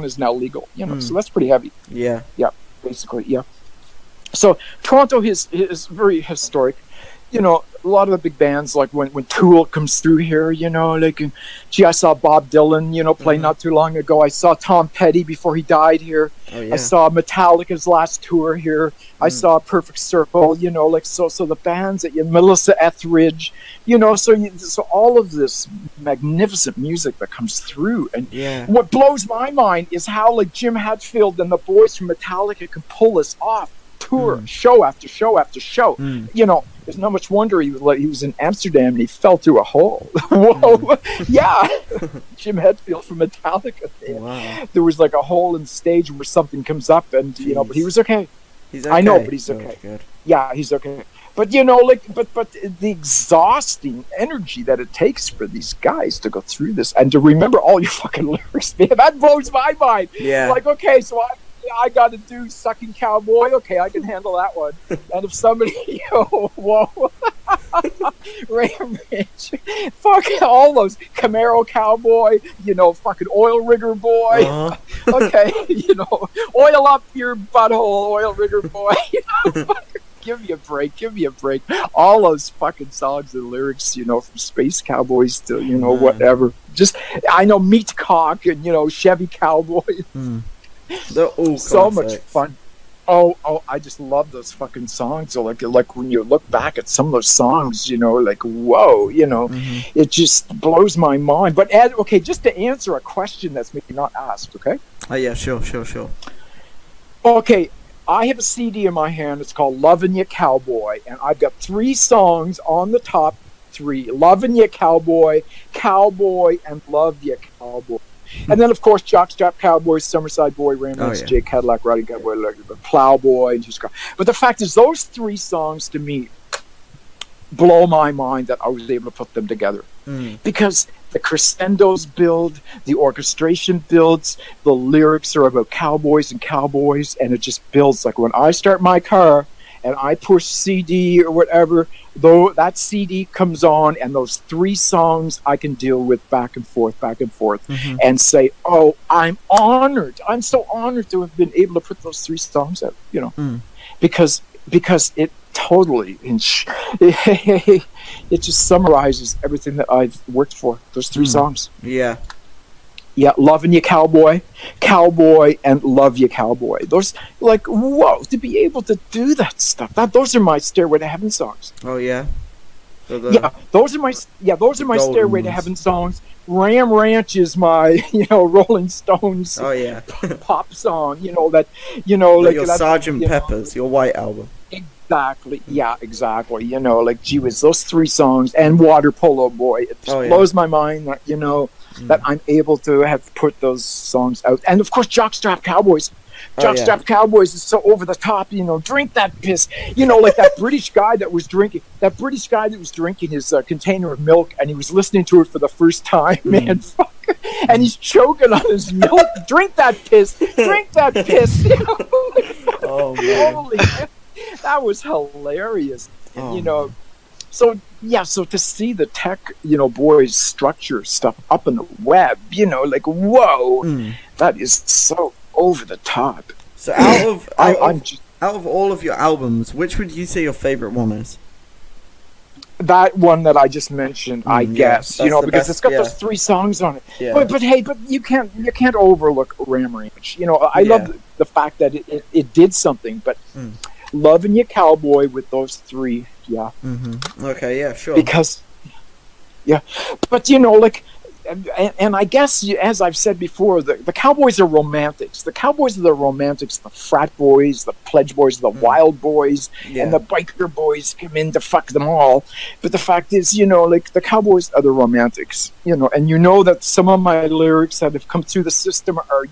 is now legal, so that's pretty heavy. Yeah. Yeah, basically, yeah. So Toronto is very historic. A lot of the big bands, like when Tool comes through here, I saw Bob Dylan, play not too long ago. I saw Tom Petty before he died here. Oh, yeah. I saw Metallica's last tour here. I saw Perfect Circle, so the bands that Melissa Etheridge, so all of this magnificent music that comes through. And what blows my mind is how like Jim Hetfield and the boys from Metallica can pull this off. Tour, show after show after show. There's not much wonder he was in Amsterdam and he fell through a hole. Whoa, yeah. Jim Hetfield from Metallica. Wow. There was like a hole in the stage where something comes up, and but he was okay. He's okay. I know, but he's okay. Good. Yeah, he's okay. But but the exhausting energy that it takes for these guys to go through this and to remember all your fucking lyrics, man, that blows my mind. Yeah. Like, okay, so I got to do Sucking Cowboy. Okay, I can handle that one. And if somebody, whoa, Ram Ranch, fuck all those Camaro Cowboy, fucking Oil Rigger Boy. Okay, oil up your butthole, Oil Rigger Boy. Give me a break. All those fucking songs and lyrics, from Space Cowboys to, whatever. Just, I know Meat Cock and, Chevy Cowboy. They're all so classics. much fun. Oh, I just love those fucking songs. So like when you look back at some of those songs, like, whoa, it just blows my mind. But just to answer a question that's maybe not asked, okay? Oh yeah, sure. Okay, I have a CD in my hand. It's called Lovin' Ya Cowboy, and I've got 3 songs on the top 3: Lovin' Ya Cowboy, Cowboy, and Love Ya Cowboy. And then, of course, Jockstrap Cowboy, Summerside Boy, Ramblers, J Cadillac, Riding Cowboy, Plowboy, and just. But the fact is, those 3 songs to me blow my mind that I was able to put them together, because the crescendos build, the orchestration builds, the lyrics are about cowboys, and it just builds. Like when I start my car and I push CD or whatever, though that CD comes on, and those 3 songs I can deal with back and forth, and say, oh, I'm honored. I'm so honored to have been able to put those 3 songs out, because it totally, it just summarizes everything that I've worked for, those 3 songs. Yeah. Yeah, Lovin' Ya Cowboy, Cowboy, and Love Ya Cowboy. Those, like, whoa, to be able to do that stuff. Those are my Stairway to Heaven songs. Oh, yeah. those are my Stairway to ones. Heaven songs. Ram Ranch is my Rolling Stones Oh yeah. pop song. Like your that's, Sergeant Pepper's, your White Album. Exactly. Yeah, exactly. Like, gee whiz, those three songs and Water Polo Boy. It just blows my mind that, that I'm able to have put those songs out. And of course, Jockstrap Cowboys. Jockstrap Cowboys is so over the top, drink that piss. Like that British guy that was drinking his container of milk, and he was listening to it for the first time, man. Fuck. And he's choking on his milk. Drink that piss. Drink that piss. Oh, man. Holy shit. That was hilarious. Oh, so to see the tech, boys structure stuff up in the web, like, whoa, that is so over the top. So out of all of your albums, which would you say your favorite one is? That one that I just mentioned, I guess, because best, it's got those three songs on it. Yeah. But you can't overlook Ram Ranch. I love the fact that it did something, but Loving You Cowboy with those three, Okay, yeah, sure. Because, but like. And I guess, as I've said before, the Cowboys are romantics. The Cowboys are the romantics. The frat boys, the pledge boys, the wild boys, and the biker boys come in to fuck them all. But the fact is, like, the Cowboys are the romantics. And that some of my lyrics that have come through the system are,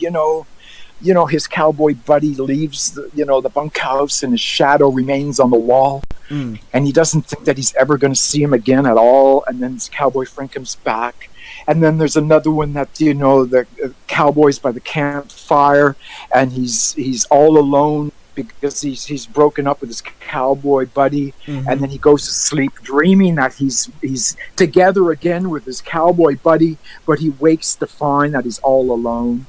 his cowboy buddy leaves the bunkhouse and his shadow remains on the wall. And he doesn't think that he's ever going to see him again at all. And then his cowboy friend comes back. And then there's another one that, the cowboys by the campfire, and he's all alone because he's broken up with his cowboy buddy, and then he goes to sleep dreaming that he's together again with his cowboy buddy, but he wakes to find that he's all alone.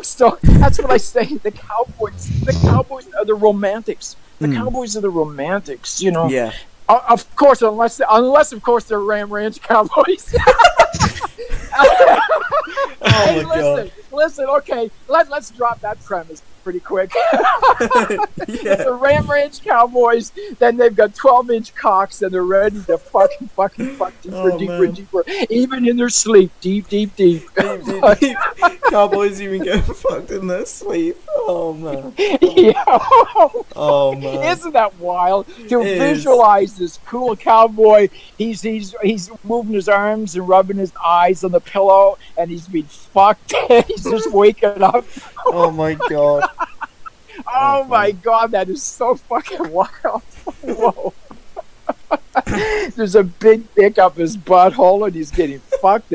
So that's what I say. The Cowboys are the romantics. The Cowboys are the romantics. Yeah. Of course, unless of course they're Ram Ranch Cowboys. Oh my God. Listen. Okay, let's drop that premise pretty quick. If the Ram Ranch Cowboys, then they've got 12-inch cocks and they're ready to fucking deeper, even in their sleep, deep. Cowboys even get fucked in their sleep. Oh man. Oh man. Isn't that wild to visualize this cool cowboy? He's moving his arms and rubbing his eyes on the pillow, and he's being fucked. He's just waking up. Oh my God. Oh my God, that is so fucking wild. Whoa. There's a big dick up his butthole, and he's getting fucked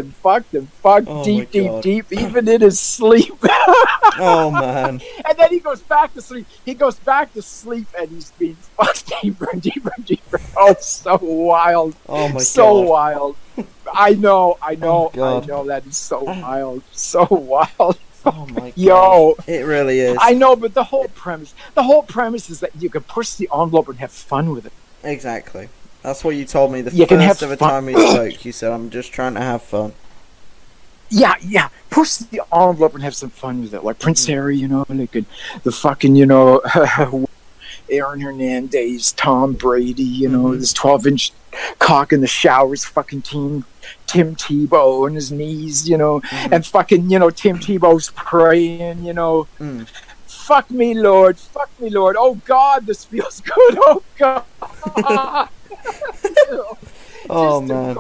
deep, even in his sleep. Oh man. And then he goes back to sleep. And he's being fucked deeper and deeper. Oh, so wild. Oh my God. So wild. I know. God. That is so wild. So wild. Oh my God. Yo, it really is. I know, but the whole premise is that you can push the envelope and have fun with it. Exactly. That's what you told me the you first ever time we spoke. You said, I'm just trying to have fun. Yeah. Push the envelope and have some fun with it. Like Prince Harry, like the fucking, Aaron Hernandez, Tom Brady, this 12-inch cock in the showers, fucking Tim Tebow on his knees, and fucking, Tim Tebow's praying, fuck me, Lord. Oh, God, this feels good. Oh, God. Oh, man.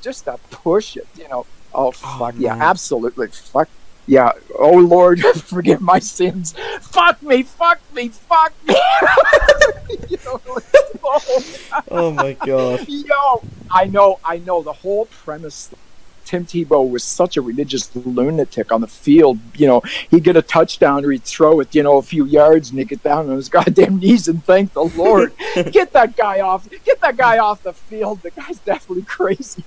Just to push it, Oh, fuck, yeah, absolutely. Fuck. Yeah, oh Lord, forgive my sins. Fuck me. Oh my God. Yo, I know. The whole premise. Tim Tebow was such a religious lunatic on the field. He'd get a touchdown or he'd throw it, a few yards and he'd get down on his goddamn knees and thank the Lord. Get that guy off the field. The guy's definitely crazy.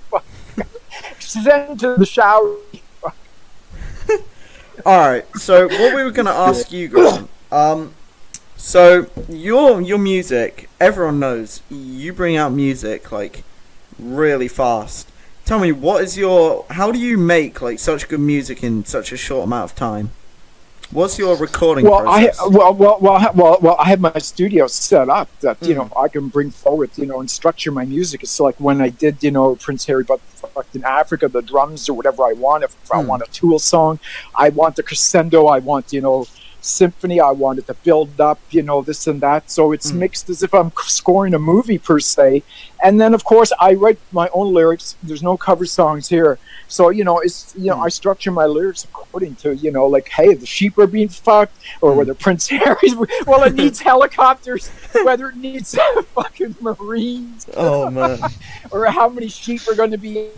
Send him to the shower. Alright, so what we were going to ask you, Graham, so your music, everyone knows, you bring out music, like, really fast. Tell me, how do you make, like, such good music in such a short amount of time? What's your recording Well, process? I have my studio set up that I can bring forward, and structure my music. It's like when I did, Prince Harry, but fucked in Africa, the drums or whatever I want. If I want a Tool song, I want the crescendo. I want, symphony. I want it to build up, this and that. So it's mixed as if I'm scoring a movie per se. And then, of course, I write my own lyrics. There's no cover songs here. So, it's, I structure my lyrics according to, like, hey, the sheep are being fucked, or whether Prince Harry's, well, it needs helicopters, whether it needs fucking Marines. Oh, man. Or how many sheep are going to be.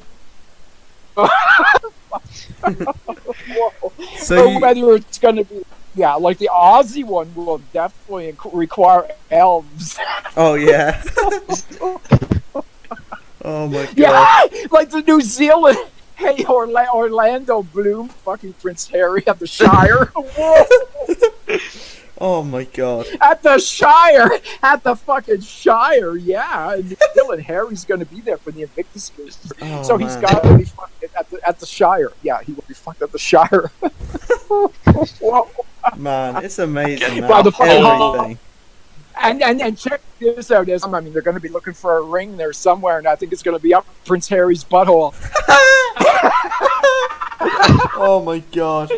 So or whether it's going to be, like the Aussie one will definitely require elves. Oh, yeah. Oh, my God. Yeah, like the New Zealand. Hey, Orlando Bloom, fucking Prince Harry at the Shire. Whoa. Oh my God. At the Shire, at the fucking Shire, yeah. And Dylan Harry's going to be there for the Invictus Games, so he's got to be fucked at the Shire. Yeah, he will be fucked at the Shire. Whoa. Man, it's amazing. By the everything. And check this out. I mean, they're going to be looking for a ring there somewhere, and I think it's going to be up Prince Harry's butthole. Oh my God.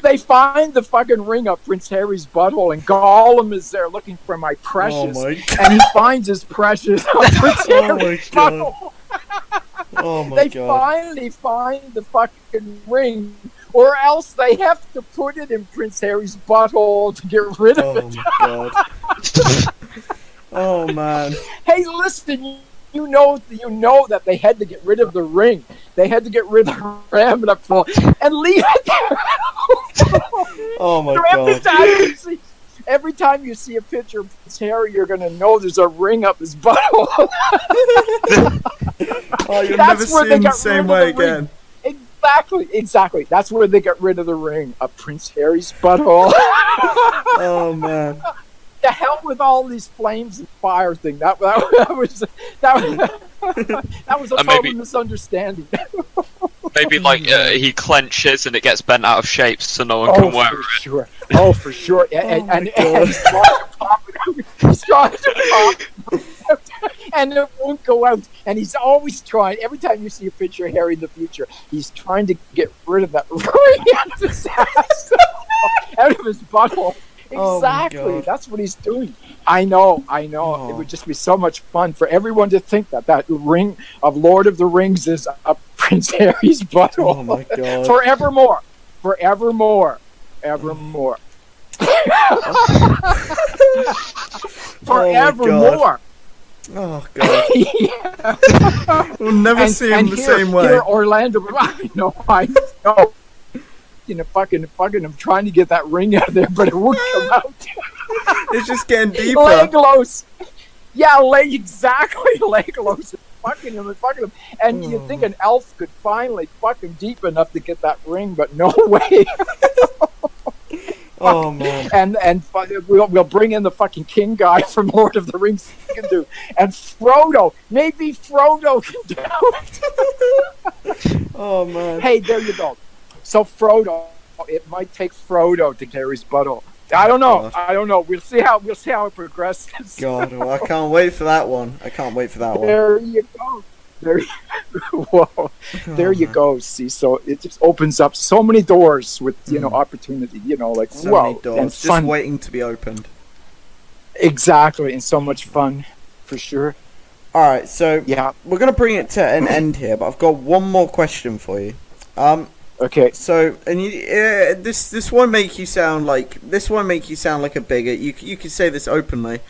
They find the fucking ring up Prince Harry's butthole, and Gollum is there looking for my precious. Oh my God. And he finds his precious on Prince Harry's butthole. Oh my They God. finally find the fucking ring, or else they have to put it in Prince Harry's butthole to get rid of Oh it. my God. Oh man. Hey, listen, you know that they had to get rid of the ring. They had to get rid of the Ramnapole and leave it there. Oh my every God. every time you see a picture of Prince Harry, you're going to know there's a ring up his butthole. Oh, you'll That's never where see they him the got same rid way of the ring. again. Exactly. That's where they got rid of the ring of Prince Harry's butthole. Oh man. The hell with all these flames and fire thing. That was a total misunderstanding. Maybe like he clenches and it gets bent out of shape so no one can wear it. Sure. Oh, for sure. And he's trying to pop it, and it won't go out. And he's always trying. Every time you see a picture of Harry in the future, he's trying to get rid of that ring out of his ass, out of his butthole. Exactly. Oh that's what he's doing. I know. Oh. It would just be so much fun for everyone to think that ring of Lord of the Rings is up Prince Harry's butthole. Oh my God. Forevermore. Forevermore. Oh God. Yeah. We'll never see him the same way. Here, Orlando. I know. Fucking, I'm trying to get that ring out of there, but it won't come out. It's just getting deeper. Leglos. Yeah, exactly. Leglos. Fucking him. And you think an elf could finally fuck him deep enough to get that ring, but no way. Oh man. And we'll bring in the fucking king guy from Lord of the Rings he can do. And Frodo. Maybe Frodo can do it. Oh man. Hey, there you go. So Frodo, it might take Frodo to carry his butthole. I don't know. We'll see how it progresses. God, well, I can't wait for that one. There you go. Whoa. There you go. See, so it just opens up so many doors with opportunity. Like So whoa, many doors and just fun. waiting to be opened. Exactly, and so much fun, for sure. All right, so Yeah. we're gonna bring it to an end here, but I've got one more question for you. Okay. So, and this won't make you sound like a bigot. You can say this openly.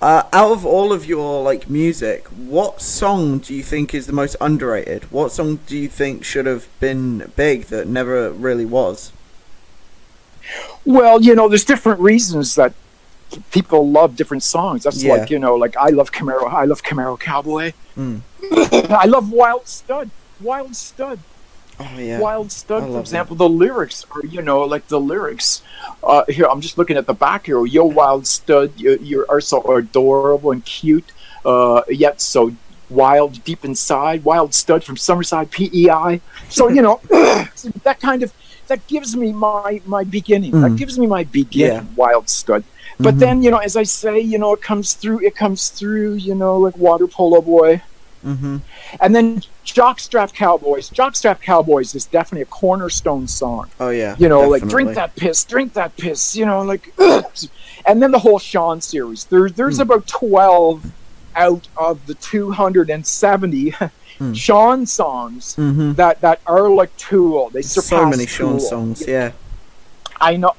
Out of all of your music, what song do you think is the most underrated? What song do you think should have been big that never really was? Well, there's different reasons that people love different songs. That's like I love Camaro Cowboy. I love Wild Stud. Oh yeah. Wild Stud, for example, the lyrics are, the lyrics. Here, I'm just looking at the back here. Yo, Wild Stud, you are so adorable and cute, yet so wild deep inside. Wild Stud from Summerside, PEI. So, that kind of that gives me my beginning. Mm. That gives me my beginning, Yeah. Wild Stud. But Mhm. then, you know, as I say, you know, it comes through, you know, like Water Polo Boy. Mhm. And then Jockstrap Cowboys. Jockstrap Cowboys is definitely a cornerstone song. Oh yeah. You know, definitely. like drink that piss, you know, like ugh. And then the whole Sean series. There's about 12 out of the 270 Sean songs Mhm. that are like Tool. They surpass So many Sean Tool. songs. Yeah. I know.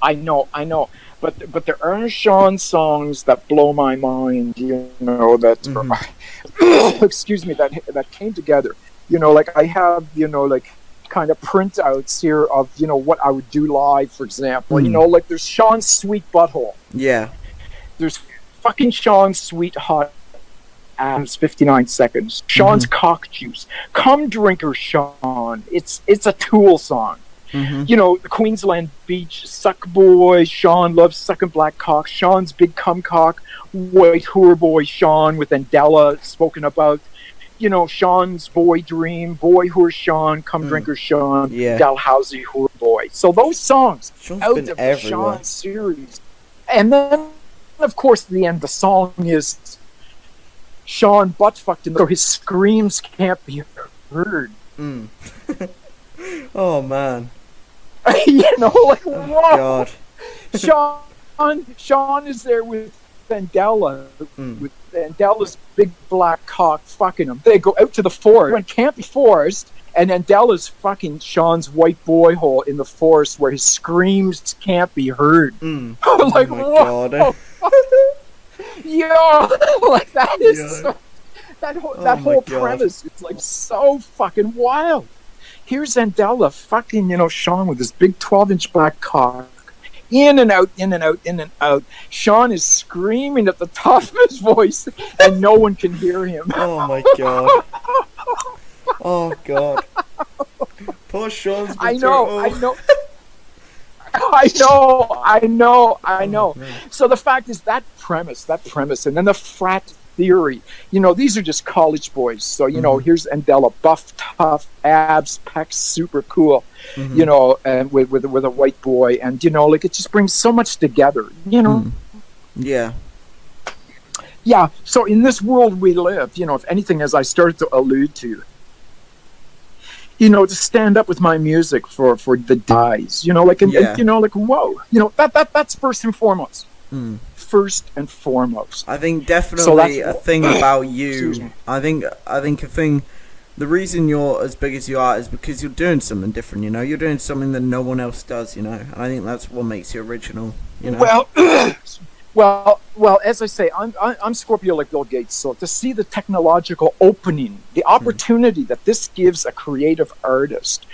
But there are Sean songs that blow my mind, you know, that excuse me, that came together. You know, like I have, you know, like kind of printouts here of, you know, what I would do live, for example. You know, like there's Sean's Sweet Butthole. Yeah. There's fucking Sean's Sweet Hot Abs 59 Seconds. Sean's Cock Juice. Come Drinker Sean. It's a Tool song. Mhm. You know, the Queensland Beach, Suck Boy, Sean loves sucking black cock, Sean's Big Cum Cock, White Whore Boy Sean with Andella spoken about, you know, Sean's Boy Dream, Boy Whore Sean, Cum Drinker Sean, Yeah. Dalhousie Whore Boy. So those songs Sean's out been of the everywhere. Sean series. And then, of course, at the end, the song is Sean butt-fucked him, so his screams can't be heard. Mm. Oh man. You know, like, whoa! God. Sean is there with Andella, Mm. with Andella's big black cock fucking him. They go out to the forest, in Campy Forest, and Andella's fucking Sean's white boy hole in the forest where his screams can't be heard. Mm. Like, oh my whoa! God. Yo, like that is Yeah. so, that whole Oh my God. premise. It's like so fucking wild. Here's Andella fucking, you know, Sean with his big 12-inch black cock. In and out, in and out, in and out. Sean is screaming at the top of his voice, and no one can hear him. Oh my God. Oh God. Poor Sean's been I through know, it all. I know. So the fact is that premise, and then the frat theory. You know, these are just college boys. So, you know, here's Andella, buff, tough, abs, pecs, super cool. You know, and with a white boy, and you know, like it just brings so much together. You know. Yeah. Yeah. So in this world we live, you know, if anything, as I started to allude to, you know, to stand up with my music for the dies, you know, like, and you know, like, whoa, you know, that's first and foremost. First and foremost. I think definitely a thing about Excuse me. you. I think a thing. The reason you're as big as you are is because you're doing something different. You know, you're doing something that no one else does. You know, and I think that's what makes you original. You know. Well, as I say, I'm Scorpio like Bill Gates. So to see the technological opening, the opportunity that this gives a creative artist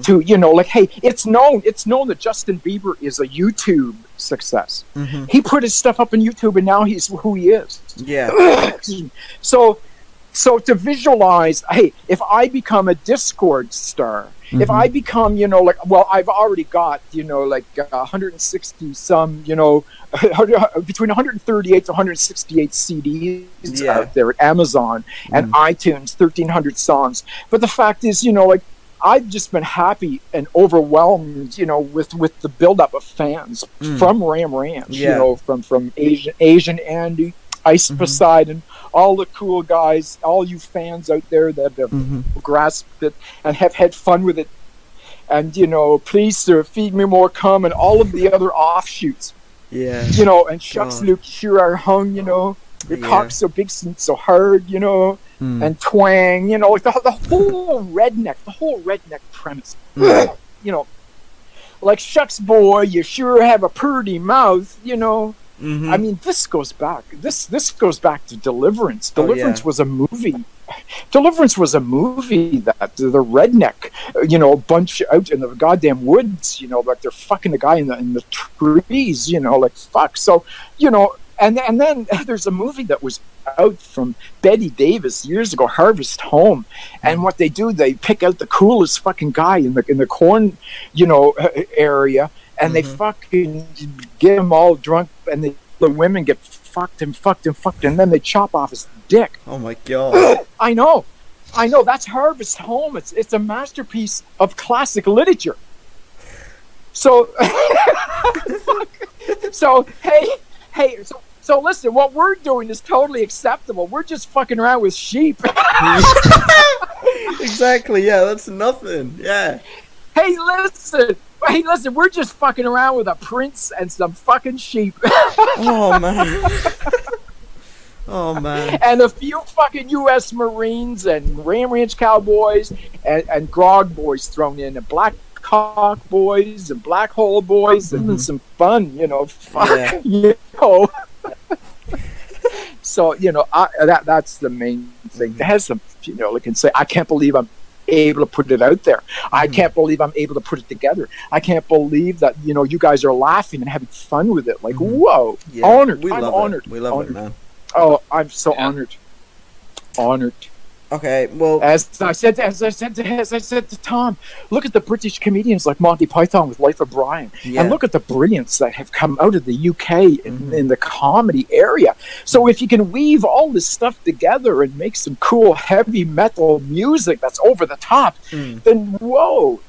to, you know, like, hey, it's known that Justin Bieber is a YouTube success. He put his stuff up on YouTube, and now he's who he is. Yeah. So to visualize, hey, if I become a Discord star, if I become, you know, like, well, I've already got, you know, like 160 some, you know, between 138 to 168 CDs out there at Amazon and iTunes, 1,300 songs. But the fact is, you know, like, I've just been happy and overwhelmed, you know, with the buildup of fans from Ram Ranch, you know, from Asian Andy, Ice Poseidon, all the cool guys, all you fans out there that have grasped it and have had fun with it. And, you know, please, sir, feed me more cum, and all of the other offshoots. Yeah. You know, and shucks, Luke, sure are hung, you know. Your cock's so big, so hard, you know. And twang, you know, like the whole redneck premise. You know, like, shucks, boy, you sure have a pretty mouth, you know. I mean, this goes back. This goes back to Deliverance. Deliverance was a movie. Deliverance was a movie that the redneck, you know, bunch out in the goddamn woods, you know, like they're fucking the guy in the trees, you know, like fuck. So, you know, and then there's a movie that was out from Betty Davis years ago, Harvest Home, and what they do, they pick out the coolest fucking guy in the corn, you know, area. And they fucking get him all drunk, and the women get fucked, and then they chop off his dick. Oh my God. I know. That's Harvest Home. It's a masterpiece of classic literature. So, so so listen, what we're doing is totally acceptable. We're just fucking around with sheep. Exactly. Yeah, that's nothing. Yeah. Hey, listen, we're just fucking around with a prince and some fucking sheep. Oh man. Oh man. And a few fucking U.S. Marines and Ram Ranch Cowboys and Grog Boys thrown in, and Black Hawk Boys and Black Hole Boys, and some fun, fuck, So, that's the main thing. It has some, like, and say, I can't believe I'm able to put it out there. I can't believe I'm able to put it together. I can't believe that, you guys are laughing and having fun with it. Like, whoa, honored. I'm honored. We love it, man. Oh, I'm so honored. Honored. Okay, well, as I said to Tom, look at the British comedians like Monty Python with Life of Brian, and look at the brilliance that have come out of the UK in the comedy area. So if you can weave all this stuff together and make some cool heavy metal music that's over the top, then whoa,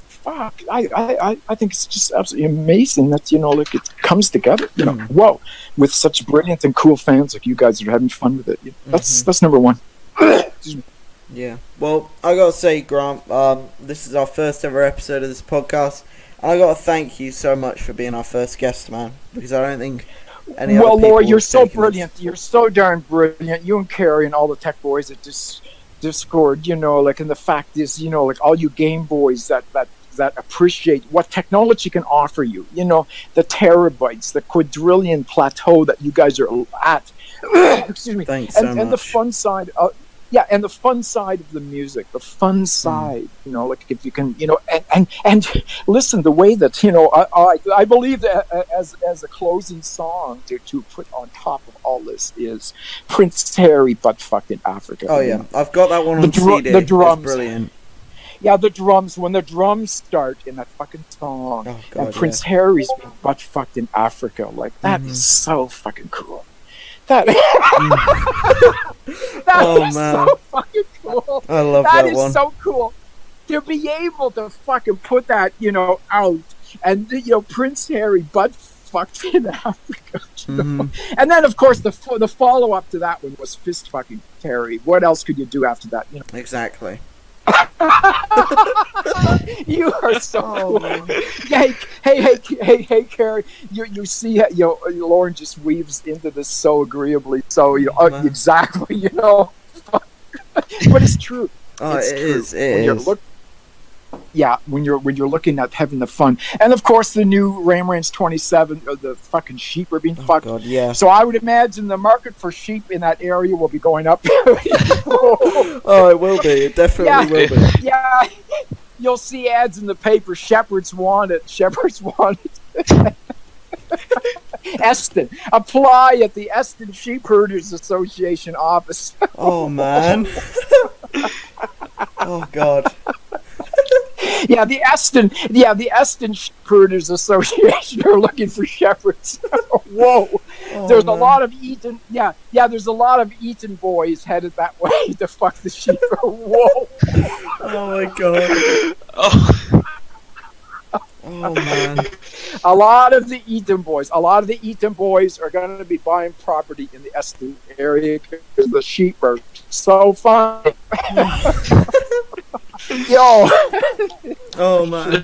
fuck, I think it's just absolutely amazing that like it comes together. Whoa, with such brilliant and cool fans like you guys are having fun with it. That's number one. Yeah. Well, I gotta say, Grant, this is our first ever episode of this podcast, and I gotta thank you so much for being our first guest, man. Because I don't think any other people. Laura, you're so brilliant. You're so darn brilliant. You and Carrie and all the tech boys at Discord, like, and the fact is, like, all you game boys that appreciate what technology can offer you. The terabytes, the quadrillion plateau that you guys are at. Excuse me. Thanks so much. And the fun side. And the fun side of the music, the fun side, like if you can, and listen, the way that, I believe that as a closing song to put on top of all this is Prince Harry Butt Fucked in Africa. Oh yeah, I've got that one on CD. The drums. It's brilliant. Yeah, the drums, when the drums start in that fucking song, and Prince Harry's being butt fucked in Africa, like that is so fucking cool. That is so fucking cool. I love that one. That is so cool. To be able to fucking put that, out, and Prince Harry butt fucked in Africa. And then of course the follow up to that one was fist fucking Harry. What else could you do after that? Exactly. You are so cool. Hey, Carrie. You see, Lauren just weaves into this so agreeably. So exactly, but it's true. Oh, it's it true. is. It is. When you're looking at having the fun, and of course the new Ram Ranch 27, the fucking sheep are being fucked. God, yeah. So I would imagine the market for sheep in that area will be going up. Oh, it will be. It definitely will be. Yeah, you'll see ads in the paper. Shepherds wanted. Eston, apply at the Eston Sheep Herders Association office. Oh man. Oh God. Yeah, the Eston Shepherders Association are looking for shepherds. Whoa. There's a lot of Eton. Yeah, there's a lot of Eton boys headed that way to fuck the sheep. Whoa. Oh my God. Oh man. A lot of the Eton boys are going to be buying property in the Eston area because the sheep are so fun. Yo. Oh man.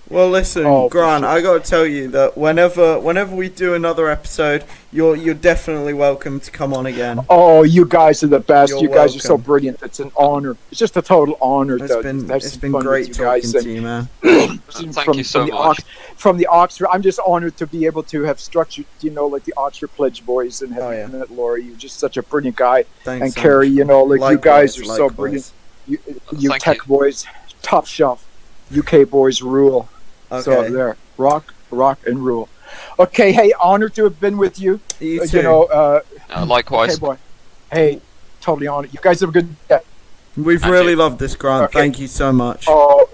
Well, listen, Grant. I gotta tell you that whenever we do another episode, you're definitely welcome to come on again. Oh, you guys are the best. You're you guys welcome. are so brilliant. It's an honor. It's just a total honor. It's been great talking to you, man. Thank you so much. From the Oxford, I'm just honored to be able to have structured, like the Oxford Pledge Boys and have met Laura. You're just such a brilliant guy. Thanks, and Carrie, likewise, you guys are so brilliant. You tech boys, top shelf. UK boys rule. Okay. So there, rock and rule. Okay, hey, honored to have been with you. You too. Likewise. Hey, boy. Hey, totally honored. You guys have a good day. We've really loved this, Grant. Okay. Thank you so much. Oh,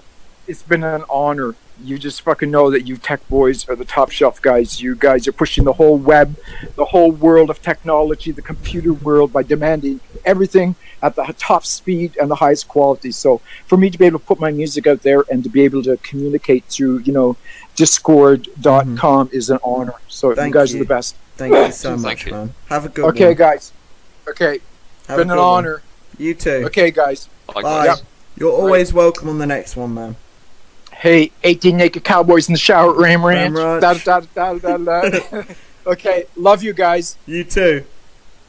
it's been an honor. you just fucking know that you tech boys are the top shelf guys. You guys are pushing the whole web, the whole world of technology, the computer world, by demanding everything at the top speed and the highest quality. So for me to be able to put my music out there and to be able to communicate through, discord.com is an honor. So you guys are the best. Thank you so much, man. Have a good one. Okay, guys. Okay. Have Been an honor. You too. Okay, guys. Bye. Yep. You're always welcome on the next one, man. Hey, 18 naked cowboys in the shower at Ram Ranch. Ranch. Okay, love you guys. You too.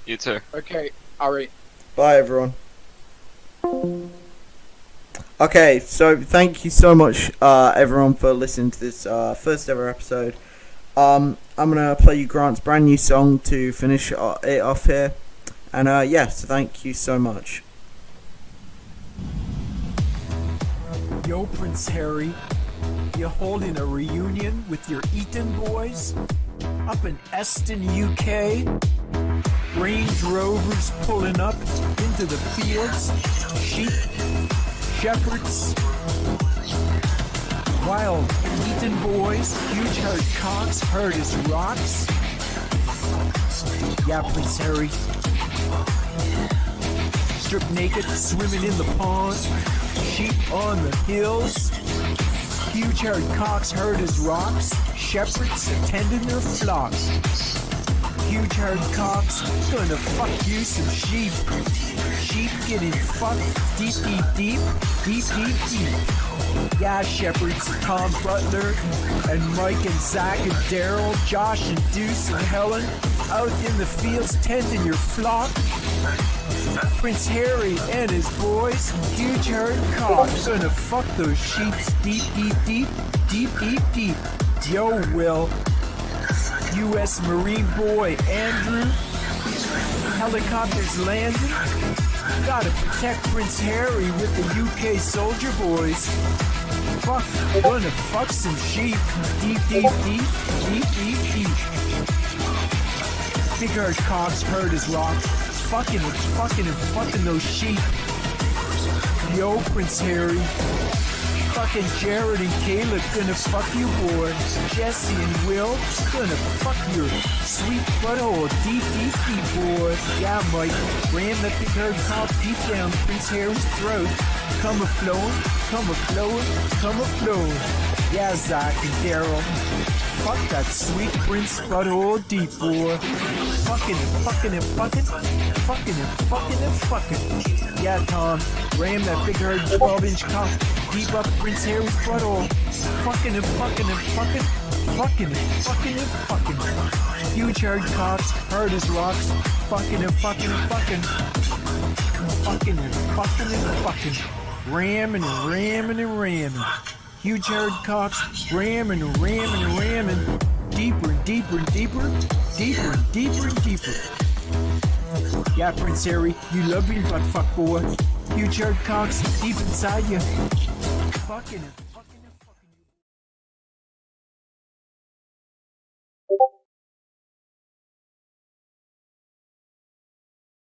You too. Okay, all right. Bye, everyone. Okay, so thank you so much, everyone, for listening to this first ever episode. I'm gonna play you Grant's brand new song to finish it off here, and so thank you so much. Yo, Prince Harry, you holding a reunion with your Eton boys up in Eston, UK? Range Rovers pulling up into the fields, sheep, shepherds, wild Eton boys, huge hard cocks, hard as rocks. Yeah, Prince Harry. Strip naked, swimming in the pond, sheep on the hills, huge haired cocks herd as rocks, shepherds attending their flocks. Huge haired cocks gonna fuck you some sheep. Sheep getting fucked deep, deep, deep, deep, deep, deep. Yeah, shepherds, Tom Butler and Mike and Zach and Daryl, Josh and Deuce and Helen out in the fields tending your flock. Prince Harry and his boys, huge herd cocks, gonna fuck those sheeps deep, deep, deep, deep, deep, deep. Yo, Will, U.S. Marine boy Andrew, helicopters landing. Gotta protect Prince Harry with the UK soldier boys. Fuck, gonna fuck some sheep deep, deep, deep, deep, deep, deep. Big herd cocks herd as rocks. Fucking those sheep. Yo, Prince Harry. Fucking Jared and Caleb gonna fuck you, boy. Jesse and Will gonna fuck your sweet butthole deep, deep, deep, boy. Yeah, Mike, ram that big herd cock deep down Prince Harry's throat. Come a-flowing, come a-flowing, come a-flowing. Yeah, Zach and Daryl. Fuck that sweet Prince butthole deep, boy. Fucking and fucking and fucking. Fucking and fucking and fucking. Yeah, Tom, ram that big herd 12-inch cock deep up Prince Harry's butthole. Fucking and fucking and fucking. Fucking and fucking and fucking. Huge herd cocks, hard as rocks. Fucking and fucking and fucking. Fucking and fucking and fucking. Ramming and ramming and ramming. Huge herd cocks, ramming and ramming and ramming. Deeper and deeper and deeper. Deeper and deeper and deeper. Yeah, Prince Harry, you love being butt fuck, boy. Huge herd cocks deep inside you. Fucking